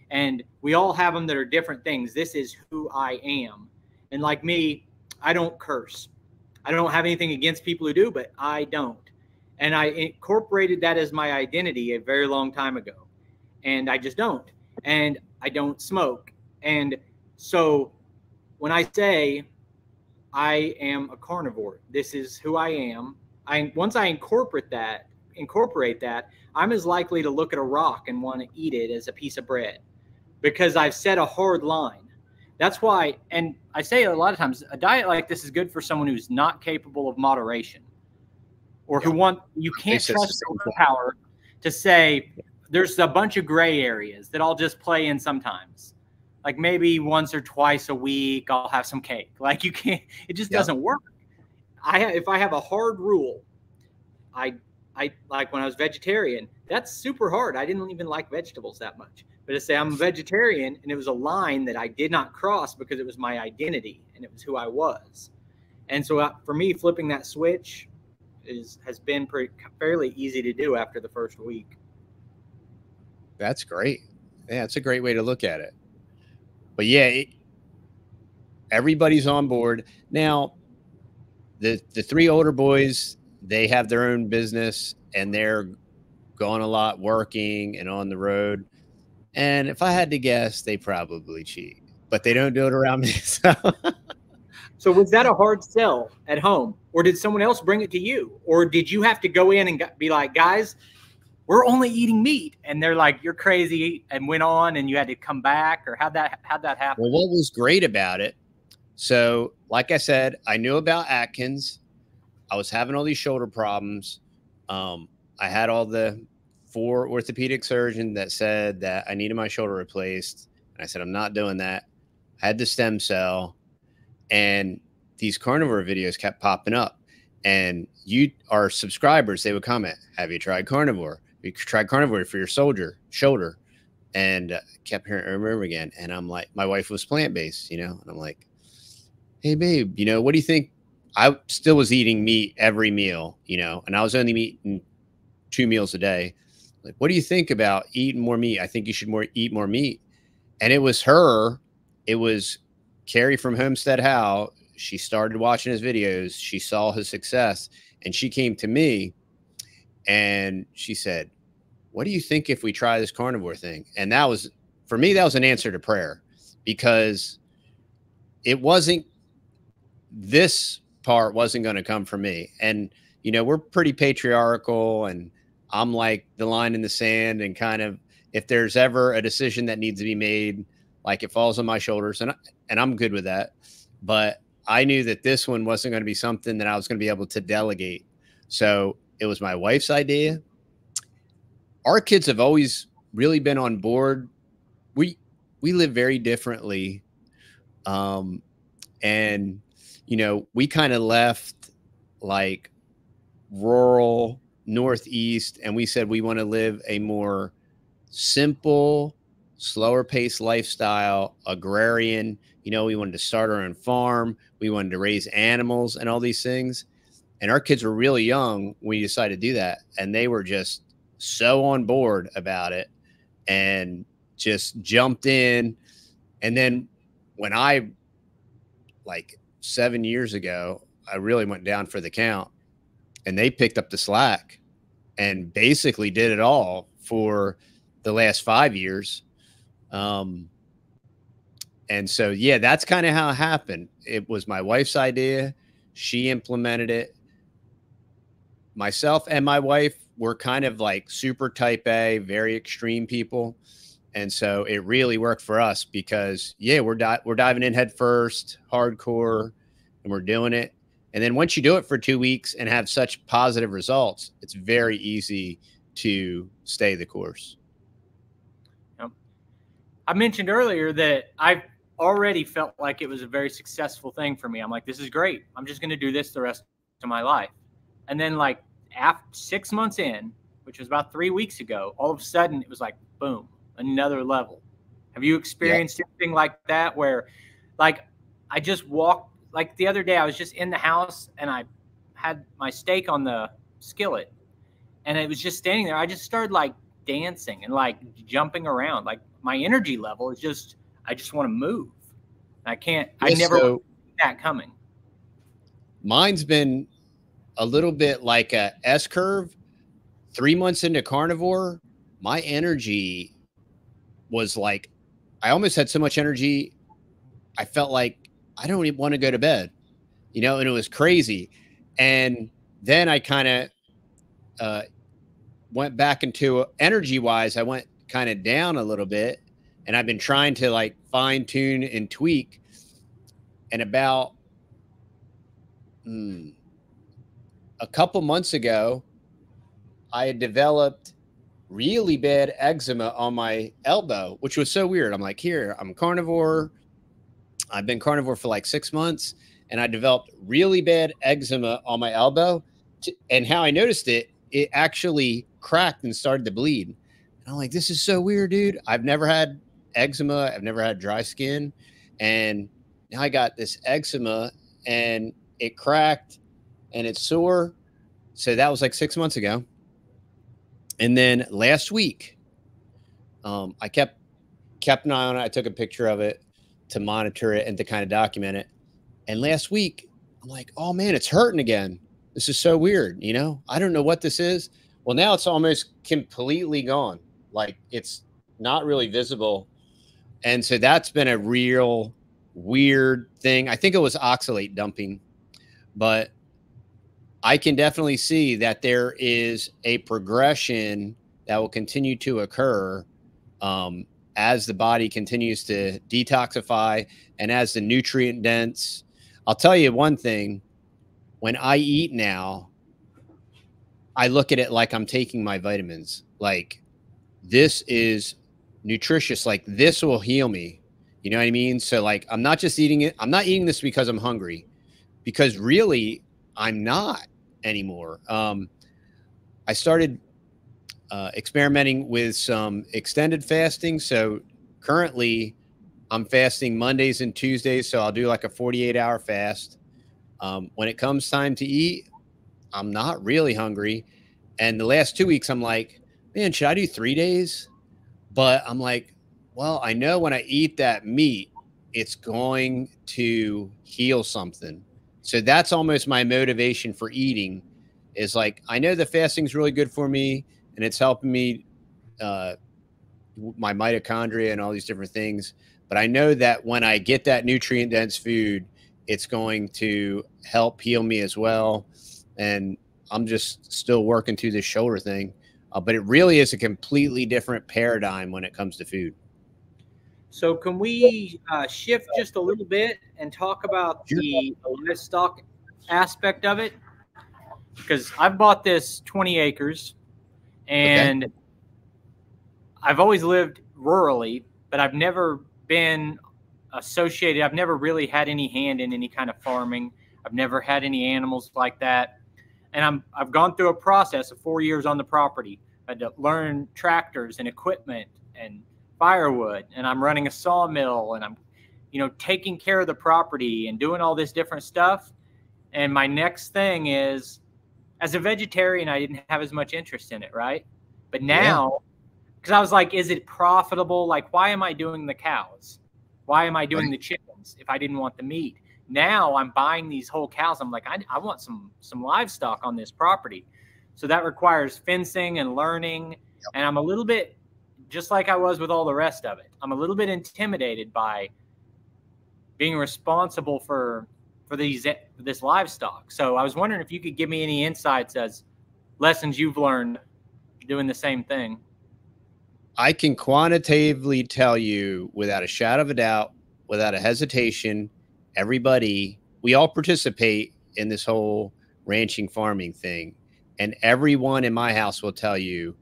And we all have them that are different things. This is who I am. And like me, I don't curse. I don't have anything against people who do, but I don't. And I incorporated that as my identity a very long time ago. And I just don't. And I don't smoke. And so when I say I am a carnivore, this is who I am. Once I incorporate that, I'm as likely to look at a rock and want to eat it as a piece of bread, because I've set a hard line. That's why, and I say a lot of times, a diet like this is good for someone who's not capable of moderation, or you can't trust your willpower to say, there's a bunch of gray areas that I'll just play in sometimes. Like maybe once or twice a week, I'll have some cake. Like you can't, it just doesn't work. If I have a hard rule, I like when I was vegetarian, that's super hard. I didn't even like vegetables that much. But to say I'm a vegetarian, and it was a line that I did not cross because it was my identity and it was who I was. And so for me, flipping that switch has been fairly easy to do after the first week. That's great. Yeah, it's a great way to look at it. But yeah, everybody's on board. Now, the 3 older boys, they have their own business and they're gone a lot working and on the road. And if I had to guess, they probably cheat, but they don't do it around me. So was that a hard sell at home, or did someone else bring it to you? Or did you have to go in and be like, guys, we're only eating meat? And they're like, you're crazy, and went on, and you had to come back? Or how'd that happen? Well, what was great about it, so like I said, I knew about Atkins. I was having all these shoulder problems. I had all the 4 orthopedic surgeons that said that I needed my shoulder replaced. And I said, I'm not doing that. I had the stem cell, and these carnivore videos kept popping up. And our subscribers, they would comment, have you tried carnivore? You tried carnivore for your shoulder? And kept hearing over and over again. And I'm like, my wife was plant-based, you know, and I'm like, hey babe, you know, what do you think? I still was eating meat every meal, you know, and I was only eating 2 meals a day. Like, what do you think about eating more meat? I think you should eat more meat. And it was her. It was Carrie from Homestead How. She started watching his videos. She saw his success, and she came to me and she said, what do you think if we try this carnivore thing? And that was, for me, that was an answer to prayer, because it wasn't, this part wasn't going to come from me. And, you know, we're pretty patriarchal, and I'm like the line in the sand, and kind of, if there's ever a decision that needs to be made, like it falls on my shoulders, and I'm good with that. But I knew that this one wasn't going to be something that I was going to be able to delegate. So it was my wife's idea. Our kids have always really been on board. We live very differently. And, you know, we kind of left like rural Northeast, and we said we want to live a more simple, slower paced lifestyle, agrarian. You know, we wanted to start our own farm. We wanted to raise animals and all these things. And our kids were really young when we decided to do that. And they were just so on board about it and just jumped in. And then when I, like 7 years ago, I really went down for the count, and they picked up the slack and basically did it all for the last 5 years. And so, yeah, that's kind of how it happened. It was my wife's idea. She implemented it. Myself and my wife were kind of like super type A, very extreme people. And so it really worked for us because, yeah, we're diving in head first, hardcore, and we're doing it. And then once you do it for 2 weeks and have such positive results, it's very easy to stay the course. I mentioned earlier that I've already felt like it was a very successful thing for me. I'm like, this is great. I'm just going to do this the rest of my life. And then like after 6 months in, which was about 3 weeks ago, all of a sudden it was like, boom, another level. Have you experienced anything like that where like I just walked, like the other day I was just in the house and I had my steak on the skillet and it was just standing there. I just started like dancing and like jumping around. Like my energy level is just, I just want to move. I can't, I never saw that coming. Mine's been a little bit like a S curve. 3 months into carnivore, my energy was like, I almost had so much energy. I felt like I don't even want to go to bed, you know, and it was crazy. And then I kind of went back into energy wise. I went kind of down a little bit, and I've been trying to like fine tune and tweak. And about a couple months ago, I had developed really bad eczema on my elbow, which was so weird. I'm like, here, I'm carnivore. I've been carnivore for like 6 months, and I developed really bad eczema on my elbow. And how I noticed it, it actually cracked and started to bleed. And I'm like, this is so weird, dude. I've never had eczema. I've never had dry skin. And now I got this eczema, and it cracked and it's sore. So that was like 6 months ago. And then last week, I kept an eye on it. I took a picture of it to monitor it and to kind of document it. And last week, I'm like, oh man, it's hurting again. This is so weird. You know, I don't know what this is. Well, now it's almost completely gone. Like it's not really visible. And so that's been a real weird thing. I think it was oxalate dumping, but I can definitely see that there is a progression that will continue to occur as the body continues to detoxify and as the nutrient dense. I'll tell you one thing. When I eat now, I look at it like I'm taking my vitamins. Like this is nutritious. Like this will heal me. You know what I mean? So like, I'm not just eating it. I'm not eating this because I'm hungry, because really I'm not anymore. I started experimenting with some extended fasting. So currently I'm fasting Mondays and Tuesdays. So I'll do like a 48-hour fast. When it comes time to eat, I'm not really hungry. And the last 2 weeks, I'm like, man, should I do 3 days? But I'm like, well, I know when I eat that meat, it's going to heal something. So that's almost my motivation for eating is like, I know the fasting's really good for me and it's helping me, uh, my mitochondria and all these different things. But I know that when I get that nutrient dense food, it's going to help heal me as well. And I'm just still working through this shoulder thing. But it really is a completely different paradigm when it comes to food. So can we shift just a little bit and talk about Sure. the livestock aspect of it? Because I've bought this 20 acres Okay. and I've always lived rurally, but I've never been associated. I've never really had any hand in any kind of farming. I've never had any animals like that. And I've gone through a process of 4 years on the property. I had to learn tractors and equipment and firewood, and I'm running a sawmill, and I'm, taking care of the property and doing all this different stuff. And my next thing is, as a vegetarian, I didn't have as much interest in it, right? But Yeah. now, because I was like, is it profitable? Like, why am I doing the cows? Why am I doing Right. the chickens if I didn't want the meat? Now I'm buying these whole cows. I'm like, I want some livestock on this property. So that requires fencing and learning. And I'm a little bit, just like I was with all the rest of it, I'm a little bit intimidated by being responsible for this livestock. So I was wondering if you could give me any insights as lessons you've learned doing the same thing. I can quantitatively tell you without a shadow of a doubt, without a hesitation, everybody, we all participate in this whole ranching farming thing. And everyone in my house will tell you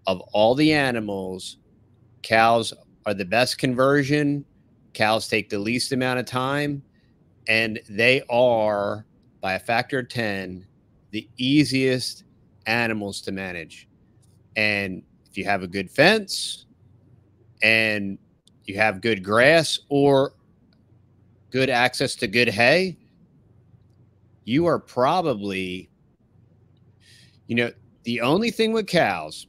of all the animals, cows are the best conversion. Cows take the least amount of time. And they are, by a factor of 10, the easiest animals to manage. And if you have a good fence and you have good grass or good access to good hay, you are probably, the only thing with cows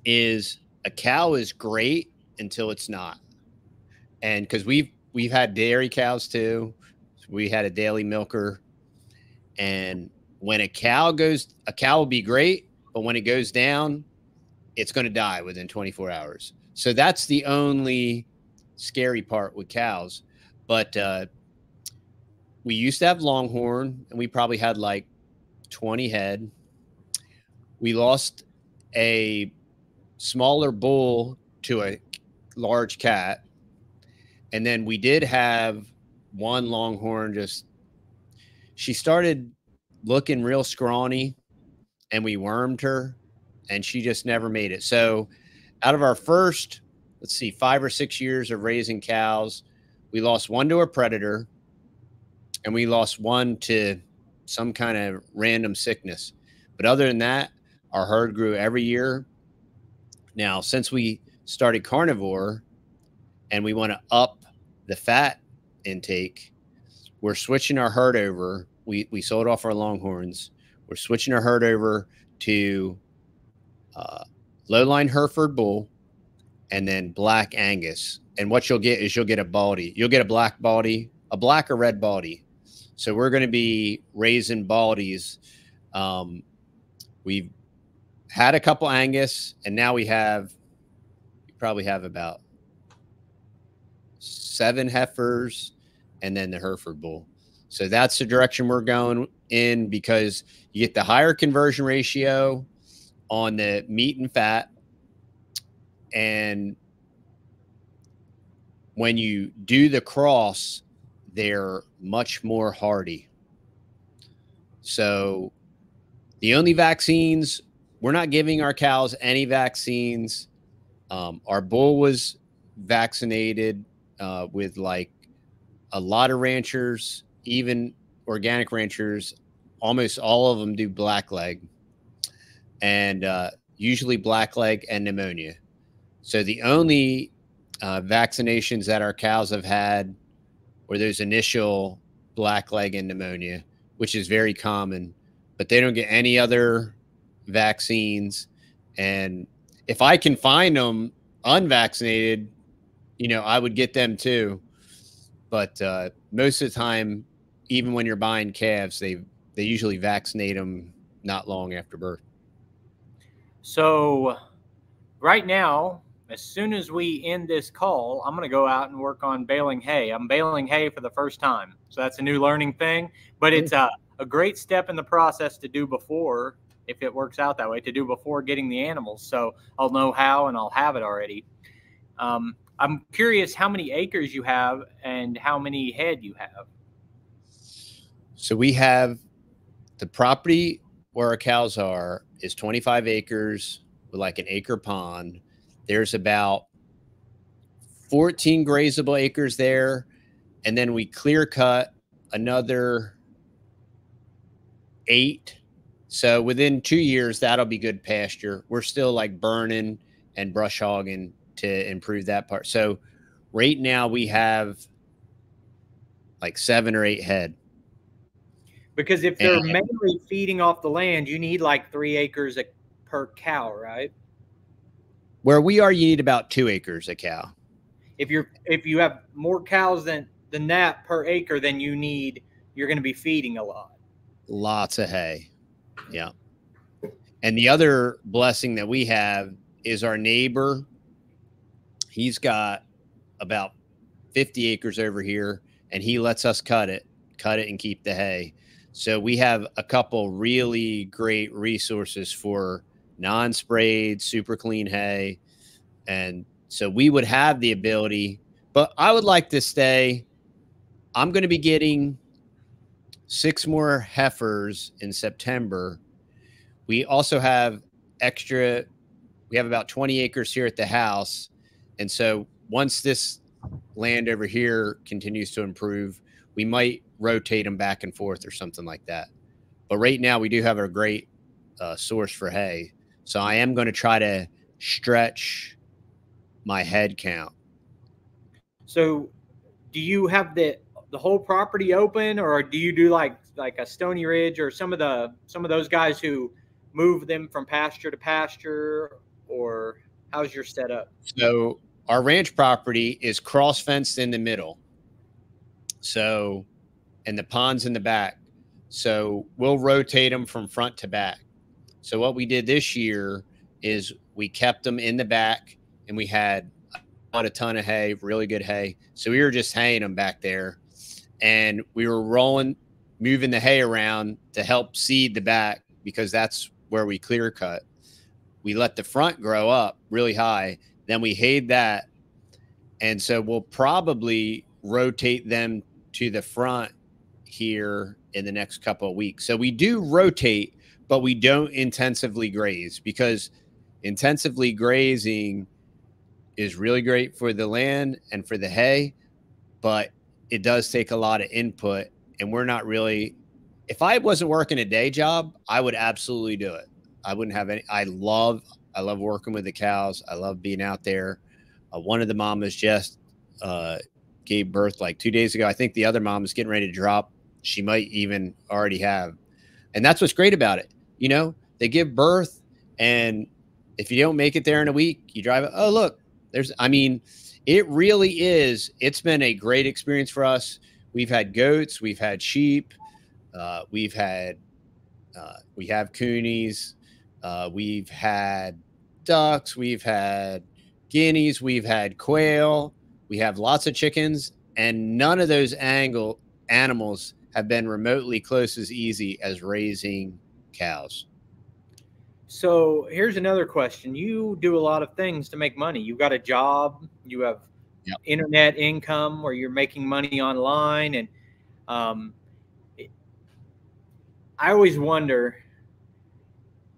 is a cow is great until it's not. And because we've had dairy cows too. We had a daily milker. And when a cow will be great, but when it goes down, it's going to die within 24 hours. So that's the only scary part with cows. But we used to have Longhorn, and we probably had like 20 head. We lost a smaller bull to a large cat. And then we did have one Longhorn, she started looking real scrawny, and we wormed her, and she just never made it. So out of our first, let's see, 5 or 6 years of raising cows, we lost one to a predator and we lost one to some kind of random sickness. But other than that, our herd grew every year. Now, since we started carnivore and we want to up the fat intake, we're switching our herd over. We sold off our Longhorns. We're switching our herd over to lowline Hereford bull and then black Angus. And what you'll get is you'll get a baldy. You'll get a black baldy, a black or red baldy. So we're going to be raising baldies. We've had a couple Angus, and now we probably have about 7 heifers and then the Hereford bull. So that's the direction we're going in, because you get the higher conversion ratio on the meat and fat. And when you do the cross, they're much more hardy. So the only vaccines, we're not giving our cows any vaccines. Our bull was vaccinated with like a lot of ranchers, even organic ranchers, almost all of them do blackleg, and usually blackleg and pneumonia. So the only vaccinations that our cows have had were those initial blackleg and pneumonia, which is very common, but they don't get any other vaccines. And if I can find them unvaccinated, you know, I would get them too. But most of the time, even when you're buying calves, they usually vaccinate them not long after birth. So right now, as soon as we end this call, I'm going to go out and work on baling hay. I'm baling hay for the first time. So that's a new learning thing, but it's a great step in the process to do before, if it works out that way, to do before getting the animals. So I'll know how and I'll have it already. I'm curious how many acres you have and how many head you have. So we have the property where our cows are is 25 acres with like an acre pond. There's about 14 grazable acres there. And then we clear cut another 8. So within 2 years, that'll be good pasture. We're still like burning and brush hogging to improve that part. So right now we have like 7 or 8 head. Because if they're mainly feeding off the land, you need like 3 acres per cow, right? Where we are, you need about 2 acres a cow. If you have more cows than that per acre, then you're going to be feeding a lot. Lots of hay. Yeah. And the other blessing that we have is our neighbor. He's got about 50 acres over here, and he lets us cut it and keep the hay. So we have a couple really great resources for non-sprayed, super clean hay. And so we would have the ability, but I would like to stay. I'm going to be getting 6 more heifers in September. We also have we have about 20 acres here at the house. And so once this land over here continues to improve, we might rotate them back and forth or something like that. But right now we do have a great source for hay. So I am going to try to stretch my head count. So do you have the whole property open, or do you do like a Stony Ridge or some of those guys who move them from pasture to pasture, or how's your setup? So our ranch property is cross fenced in the middle. So, and the pond's in the back. So we'll rotate them from front to back. So what we did this year is we kept them in the back, and we had a ton of hay, really good hay. So we were just haying them back there, and we were moving the hay around to help seed the back, because that's where we clear cut. We let the front grow up really high. Then we hayed that. And so we'll probably rotate them to the front here in the next couple of weeks. So we do rotate, but we don't intensively graze, because intensively grazing is really great for the land and for the hay, but it does take a lot of input. And we're not really, if I wasn't working a day job, I would absolutely do it. I wouldn't have any. I love working with the cows. I love being out there. One of the mamas just gave birth like 2 days ago. I think the other mom is getting ready to drop. She might even already have. And that's what's great about it. You know, they give birth, and if you don't make it there in a week, you drive it. Oh, look, it really is. It's been a great experience for us. We've had goats, we've had sheep, we have coonies, we've had ducks, we've had guineas, we've had quail, we have lots of chickens, and none of those animals have been remotely close as easy as raising cows. So here's another question. You do a lot of things to make money. You've got a job, you have internet income where you're making money online. And I always wonder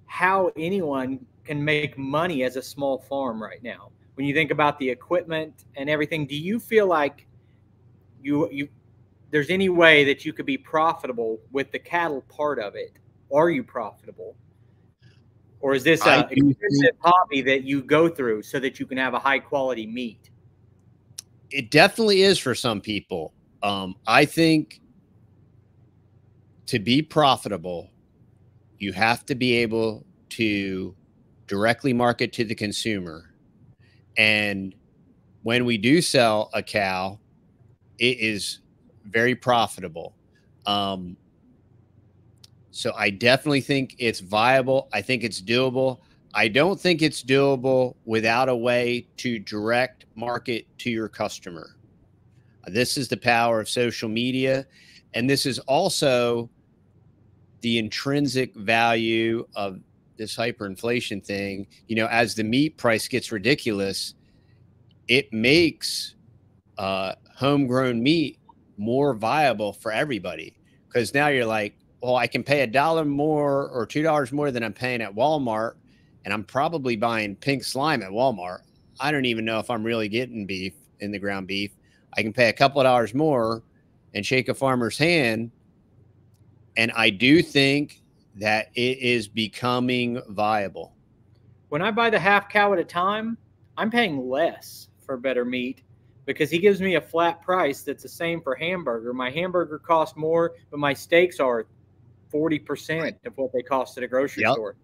how anyone can make money as a small farm right now. When you think about the equipment and everything, do you feel like there's any way that you could be profitable with the cattle part of it? Are you profitable? Or is this an expensive hobby that you go through so that you can have a high quality meat? It definitely is for some people. I think to be profitable, you have to be able to directly market to the consumer. And when we do sell a cow, it is very profitable. So I definitely think it's viable. I think it's doable. I don't think it's doable without a way to direct market to your customer. This is the power of social media. And this is also the intrinsic value of this hyperinflation thing. You know, as the meat price gets ridiculous, it makes homegrown meat more viable for everybody. Because now you're like, well, I can pay $1 more or $2 more than I'm paying at Walmart, and I'm probably buying pink slime at Walmart. I don't even know if I'm really getting beef in the ground beef. I can pay a couple of dollars more and shake a farmer's hand. And I do think that it is becoming viable. When I buy the half cow at a time, I'm paying less for better meat because he gives me a flat price that's the same for hamburger. My hamburger costs more, but my steaks are 40% of what they cost at a grocery store.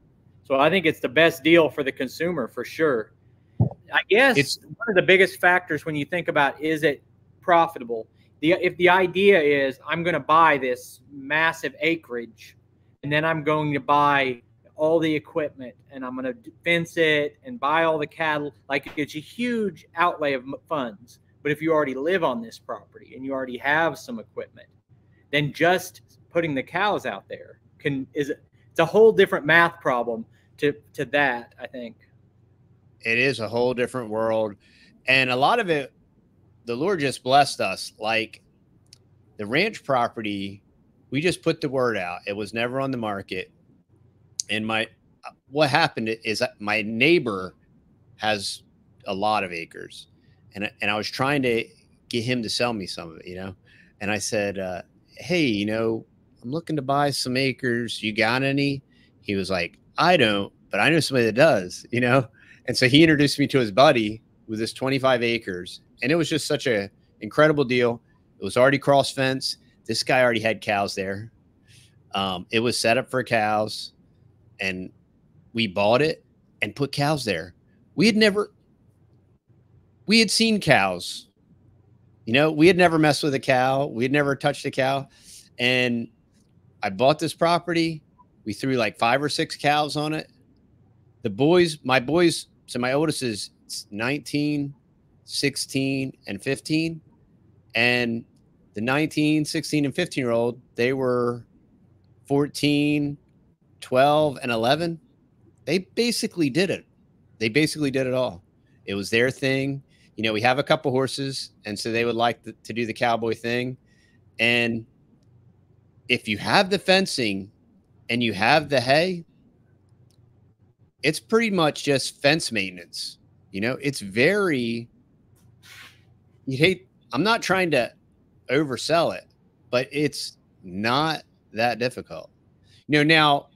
So I think it's the best deal for the consumer for sure. I guess one of the biggest factors when you think about, is it profitable? If the idea is I'm going to buy this massive acreage and then I'm going to buy all the equipment and I'm going to fence it and buy all the cattle, like it's a huge outlay of funds. But if you already live on this property and you already have some equipment, then just putting the cows out there it's a whole different math problem to that, I think. It is a whole different world. And a lot of it, the Lord just blessed us. Like the ranch property, we just put the word out. It was never on the market. And what happened is that my neighbor has a lot of acres, and I was trying to get him to sell me some of it, you know? And I said, hey, you know, I'm looking to buy some acres. You got any? He was like, I don't, but I know somebody that does, you know? And so he introduced me to his buddy with this 25 acres. And it was just such an incredible deal. It was already cross fence. This guy already had cows there. It was set up for cows, and we bought it and put cows there. We had seen cows, you know, we had never messed with a cow. We had never touched a cow. And I bought this property. We threw like 5 or 6 cows on it. My boys, so my oldest is 19, 16, and 15. And the 19, 16, and 15-year-old, they were 14, 12, and 11. They basically did it. They basically did it all. It was their thing. You know, we have a couple horses, and so they would like to do the cowboy thing. And if you have the fencing and you have the hay, it's pretty much just fence maintenance. You know, it's very, I'm not trying to oversell it, but it's not that difficult. You know, now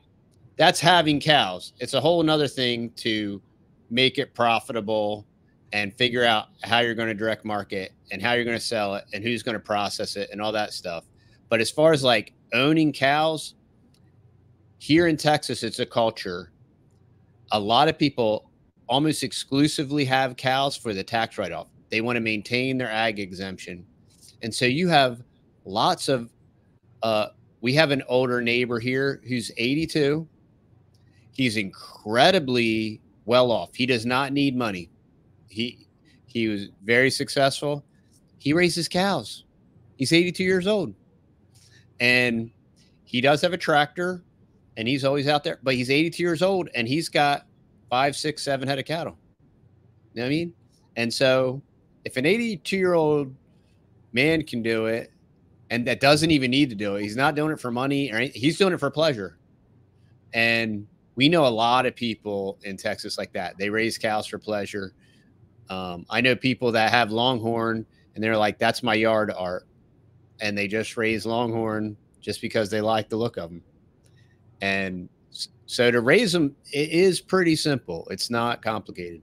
that's having cows. It's a whole nother thing to make it profitable and figure out how you're going to direct market and how you're going to sell it and who's going to process it and all that stuff. But as far as like owning cows, here in Texas, it's a culture. A lot of people almost exclusively have cows for the tax write-off. They want to maintain their ag exemption. And so you have lots of, we have an older neighbor here who's 82. He's incredibly well off. He does not need money. He was very successful. He raises cows. He's 82 years old. And he does have a tractor, and he's always out there, but he's 82 years old, and he's got 5, 6, 7 head of cattle. You know what I mean? And so if an 82-year-old man can do it, and that doesn't even need to do it, he's not doing it for money, or anything, he's doing it for pleasure. And we know a lot of people in Texas like that. They raise cows for pleasure. I know people that have Longhorn, and they're like, that's my yard art. And they just raise Longhorn just because they like the look of them. And so to raise them, it is pretty simple. It's not complicated.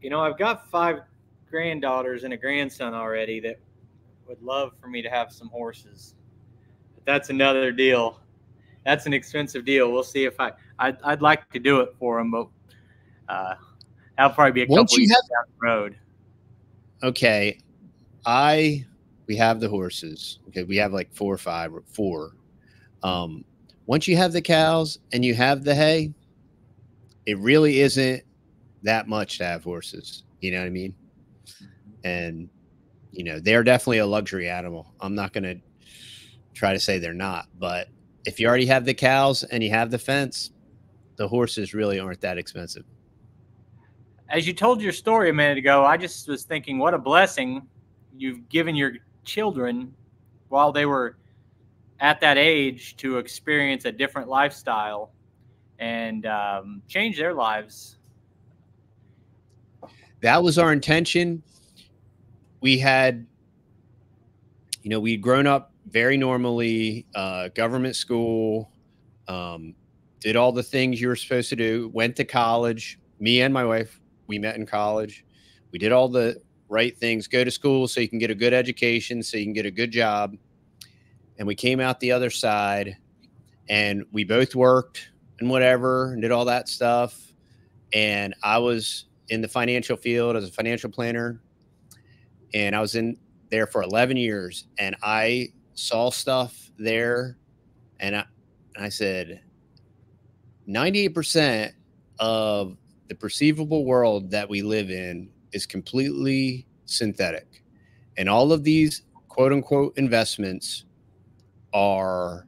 You know, I've got 5 granddaughters and a grandson already that would love for me to have some horses. But that's another deal. That's an expensive deal. We'll see if I'd like to do it for them, but That'll probably be a Once couple you years have, down the road. okay, we have the horses. Okay, we have like 4 or 5 or 4. Once you have the cows and you have the hay, it really isn't that much to have horses. You know what I mean? And you know, they're definitely a luxury animal. I'm not going to try to say they're not, but if you already have the cows and you have the fence, the horses really aren't that expensive. As you told your story a minute ago, I just was thinking, what a blessing you've given your children while they were at that age to experience a different lifestyle and change their lives. That was our intention. We had, you know, we'd grown up very normally, government school, did all the things you were supposed to do, went to college. Me and my wife, we met in college. We did all the right things, go to school so you can get a good education, so you can get a good job. And we came out the other side and we both worked and whatever and did all that stuff. And I was in the financial field as a financial planner. And I was in there for 11 years and I saw stuff there. And I said, 98% of the perceivable world that we live in is completely synthetic. And all of these quote unquote investments are,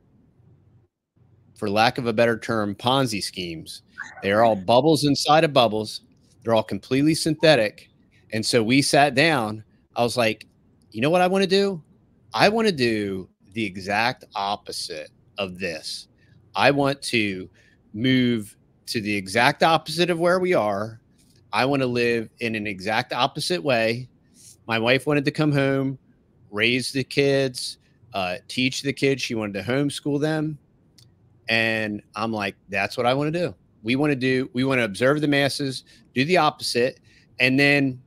for lack of a better term, Ponzi schemes. They are all bubbles inside of bubbles. They're all completely synthetic. And so we sat down. I was like, you know what I want to do? I want to do the exact opposite of this. I want to move to the exact opposite of where we are. I want to live in an exact opposite way. My wife wanted to come home, raise the kids, teach the kids. She wanted to homeschool them. And I'm like, that's what I want to do. We want to observe the masses, do the opposite. And then,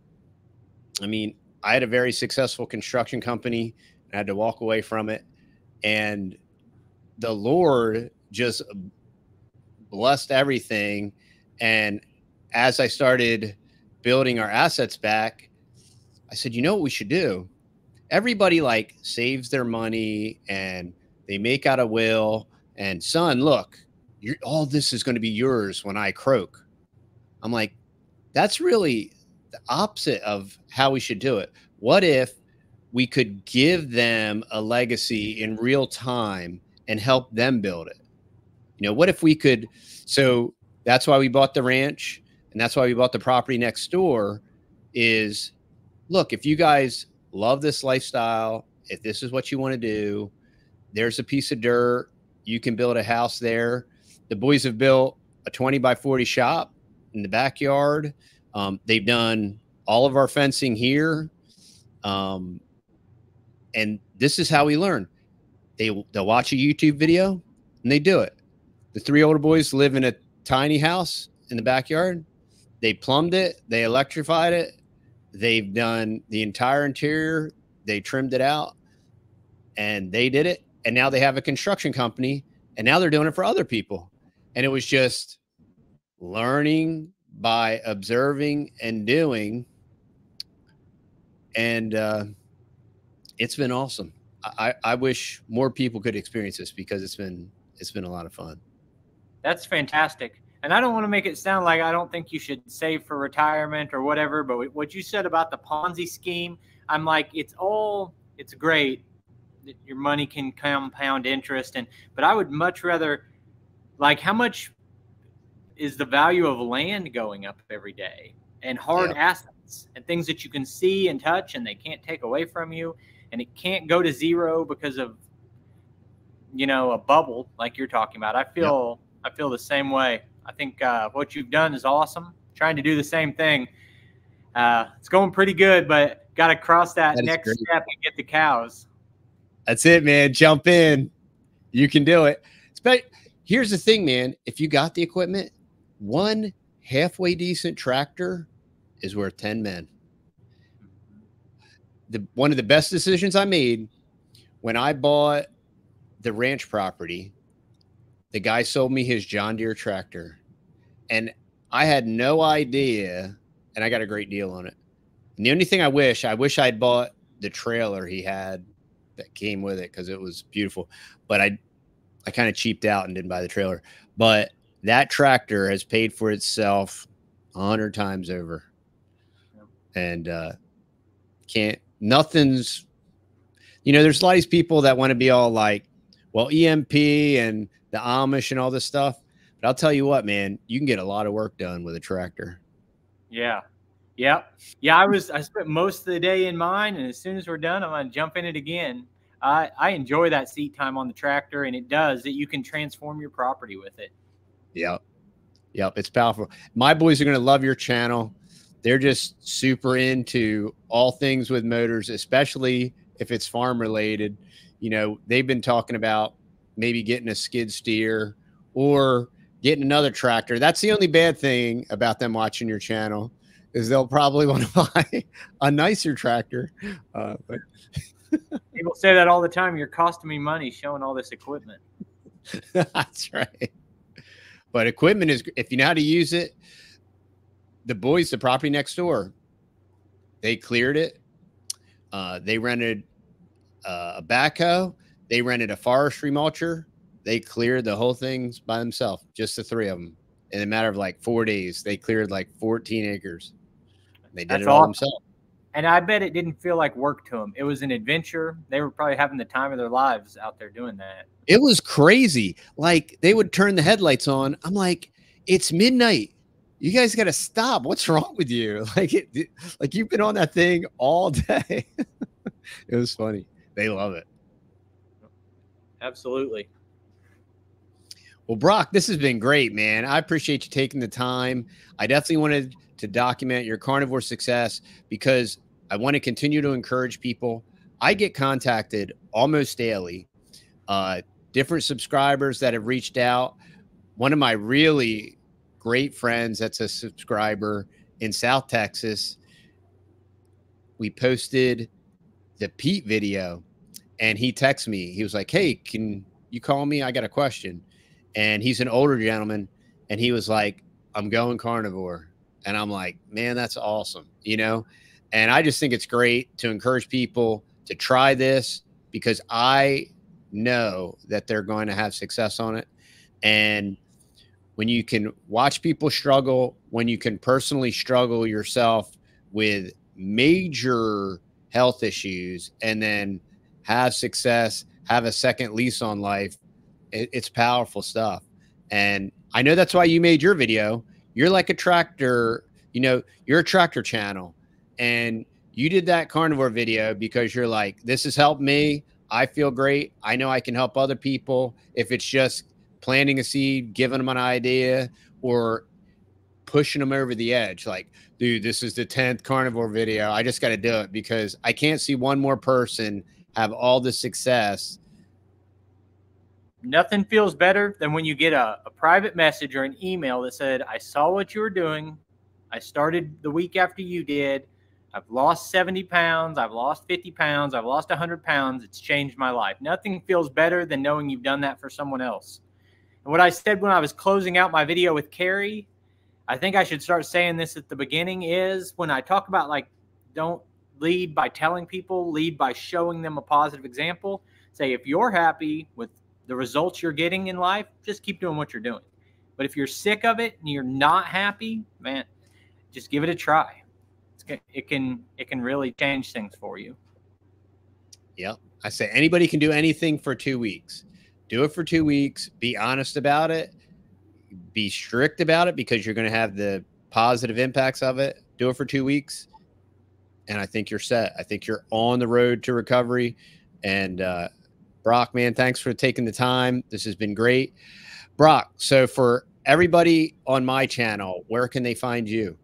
I mean, I had a very successful construction company. I had to walk away from it. And the Lord just blessed everything. And as I started building our assets back, I said, you know what we should do? Everybody like saves their money and they make out a will. And son, look, all this is going to be yours when I croak. I'm like, that's really the opposite of how we should do it. What if we could give them a legacy in real time and help them build it? You know, what if we could? So that's why we bought the ranch, and that's why we bought the property next door. Is, look, if you guys love this lifestyle, if this is what you want to do, there's a piece of dirt. You can build a house there. The boys have built a 20 by 40 shop in the backyard. They've done all of our fencing here. And this is how we learn. They'll watch a YouTube video and they do it. The 3 older boys live in a tiny house in the backyard. They plumbed it. They electrified it. They've done the entire interior. They trimmed it out and they did it. And now they have a construction company and now they're doing it for other people. And it was just learning by observing and doing. And it's been awesome. I wish more people could experience this because it's been a lot of fun. That's fantastic. And I don't want to make it sound like I don't think you should save for retirement or whatever, but what you said about the Ponzi scheme, I'm like, it's great that your money can compound interest, but I would much rather, like, how much is the value of land going up every day, and hard assets and things that you can see and touch and they can't take away from you, and it can't go to zero because of, you know, a bubble like you're talking about. I feel the same way. I think what you've done is awesome. Trying to do the same thing. It's going pretty good, but got to cross that next step and get the cows. That's it, man. Jump in. You can do it. But here's the thing, man. If you got the equipment, one halfway decent tractor is worth 10 men. One of the best decisions I made when I bought the ranch property, the guy sold me his John Deere tractor. And I had no idea, and I got a great deal on it. And the only thing I wish I'd bought the trailer he had that came with it because it was beautiful. But I kind of cheaped out and didn't buy the trailer. But that tractor has paid for itself 100 times over. And nothing's, there's a lot of these people that want to be all like, well, EMP and the Amish and all this stuff. But I'll tell you what, man, you can get a lot of work done with a tractor. Yeah. Yeah. I spent most of the day in mine, and as soon as we're done, I'm going to jump in it again. I enjoy that seat time on the tractor, and it does that. You can transform your property with it. Yep. It's powerful. My boys are going to love your channel. They're just super into all things with motors, especially if it's farm related. They've been talking about maybe getting a skid steer or getting another tractor. That's the only bad thing about them watching your channel is they'll probably want to buy a nicer tractor. But people say that all the time. You're costing me money showing all this equipment. That's right. But equipment is, if you know how to use it, the property next door, they cleared it. They rented a backhoe. They rented a forestry mulcher. They cleared the whole thing by themselves, just the three of them. In a matter of like 4 days, they cleared like 14 acres. They did it all themselves. And I bet it didn't feel like work to them. It was an adventure. They were probably having the time of their lives out there doing that. It was crazy. Like, they would turn the headlights on. I'm like, it's midnight. You guys got to stop. What's wrong with you? Like you've been on that thing all day. It was funny. They love it. Absolutely. Well, Brock, this has been great, man. I appreciate you taking the time. I definitely wanted to document your carnivore success because I want to continue to encourage people. I get contacted almost daily, different subscribers that have reached out. One of my really great friends that's a subscriber in South Texas, we posted the Pete video and he texted me. He was like, hey, can you call me? I got a question. And he's an older gentleman. And he was like, I'm going carnivore. And I'm like, man, that's awesome. And I just think it's great to encourage people to try this because I know that they're going to have success on it. And when you can watch people struggle, when you can personally struggle yourself with major health issues and then have success, have a second lease on life, it's powerful stuff. And I know that's why you made your video. You're like a tractor, you're a tractor channel. And you did that carnivore video because you're like, this has helped me. I feel great. I know I can help other people. If it's just planting a seed, giving them an idea, or pushing them over the edge. Like, dude, this is the 10th carnivore video. I just got to do it because I can't see one more person have all the success. Nothing feels better than when you get a private message or an email that said, I saw what you were doing. I started the week after you did. I've lost 70 pounds. I've lost 50 pounds. I've lost 100 pounds. It's changed my life. Nothing feels better than knowing you've done that for someone else. And what I said when I was closing out my video with Carrie, I think I should start saying this at the beginning, is when I talk about, like, don't lead by telling people, lead by showing them a positive example. Say, if you're happy with the results you're getting in life, just keep doing what you're doing. But if you're sick of it and you're not happy, man, just give it a try. It can really change things for you. Yep. I say anybody can do anything for 2 weeks. Do it for 2 weeks. Be honest about it. Be strict about it because you're going to have the positive impacts of it. Do it for 2 weeks. And I think you're set. I think you're on the road to recovery. And Brock, man, thanks for taking the time. This has been great. Brock, so for everybody on my channel, where can they find you?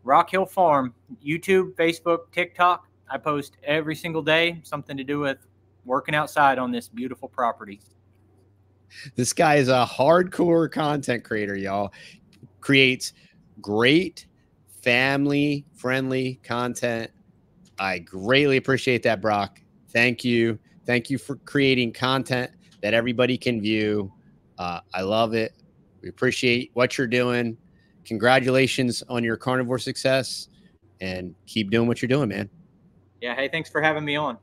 Rock Hill Farm, YouTube, Facebook, TikTok. I post every single day, something to do with working outside on this beautiful property. This guy is a hardcore content creator, y'all. Creates great family-friendly content. I greatly appreciate that, Brock. Thank you. Thank you for creating content that everybody can view. I love it. We appreciate what you're doing. congratulations on your carnivore success, and keep doing what you're doing, man. Yeah. Hey, thanks for having me on.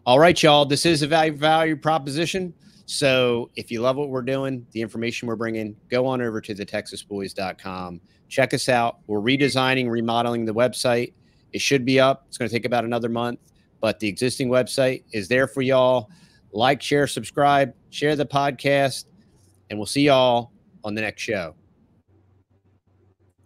All right, y'all. This is a value proposition. So if you love what we're doing, the information we're bringing, go on over to TheTexasBoys.com. Check us out. We're redesigning, remodeling the website. It should be up. It's going to take about another month, but the existing website is there for y'all. Like, share, subscribe, share the podcast, and we'll see y'all on the next show.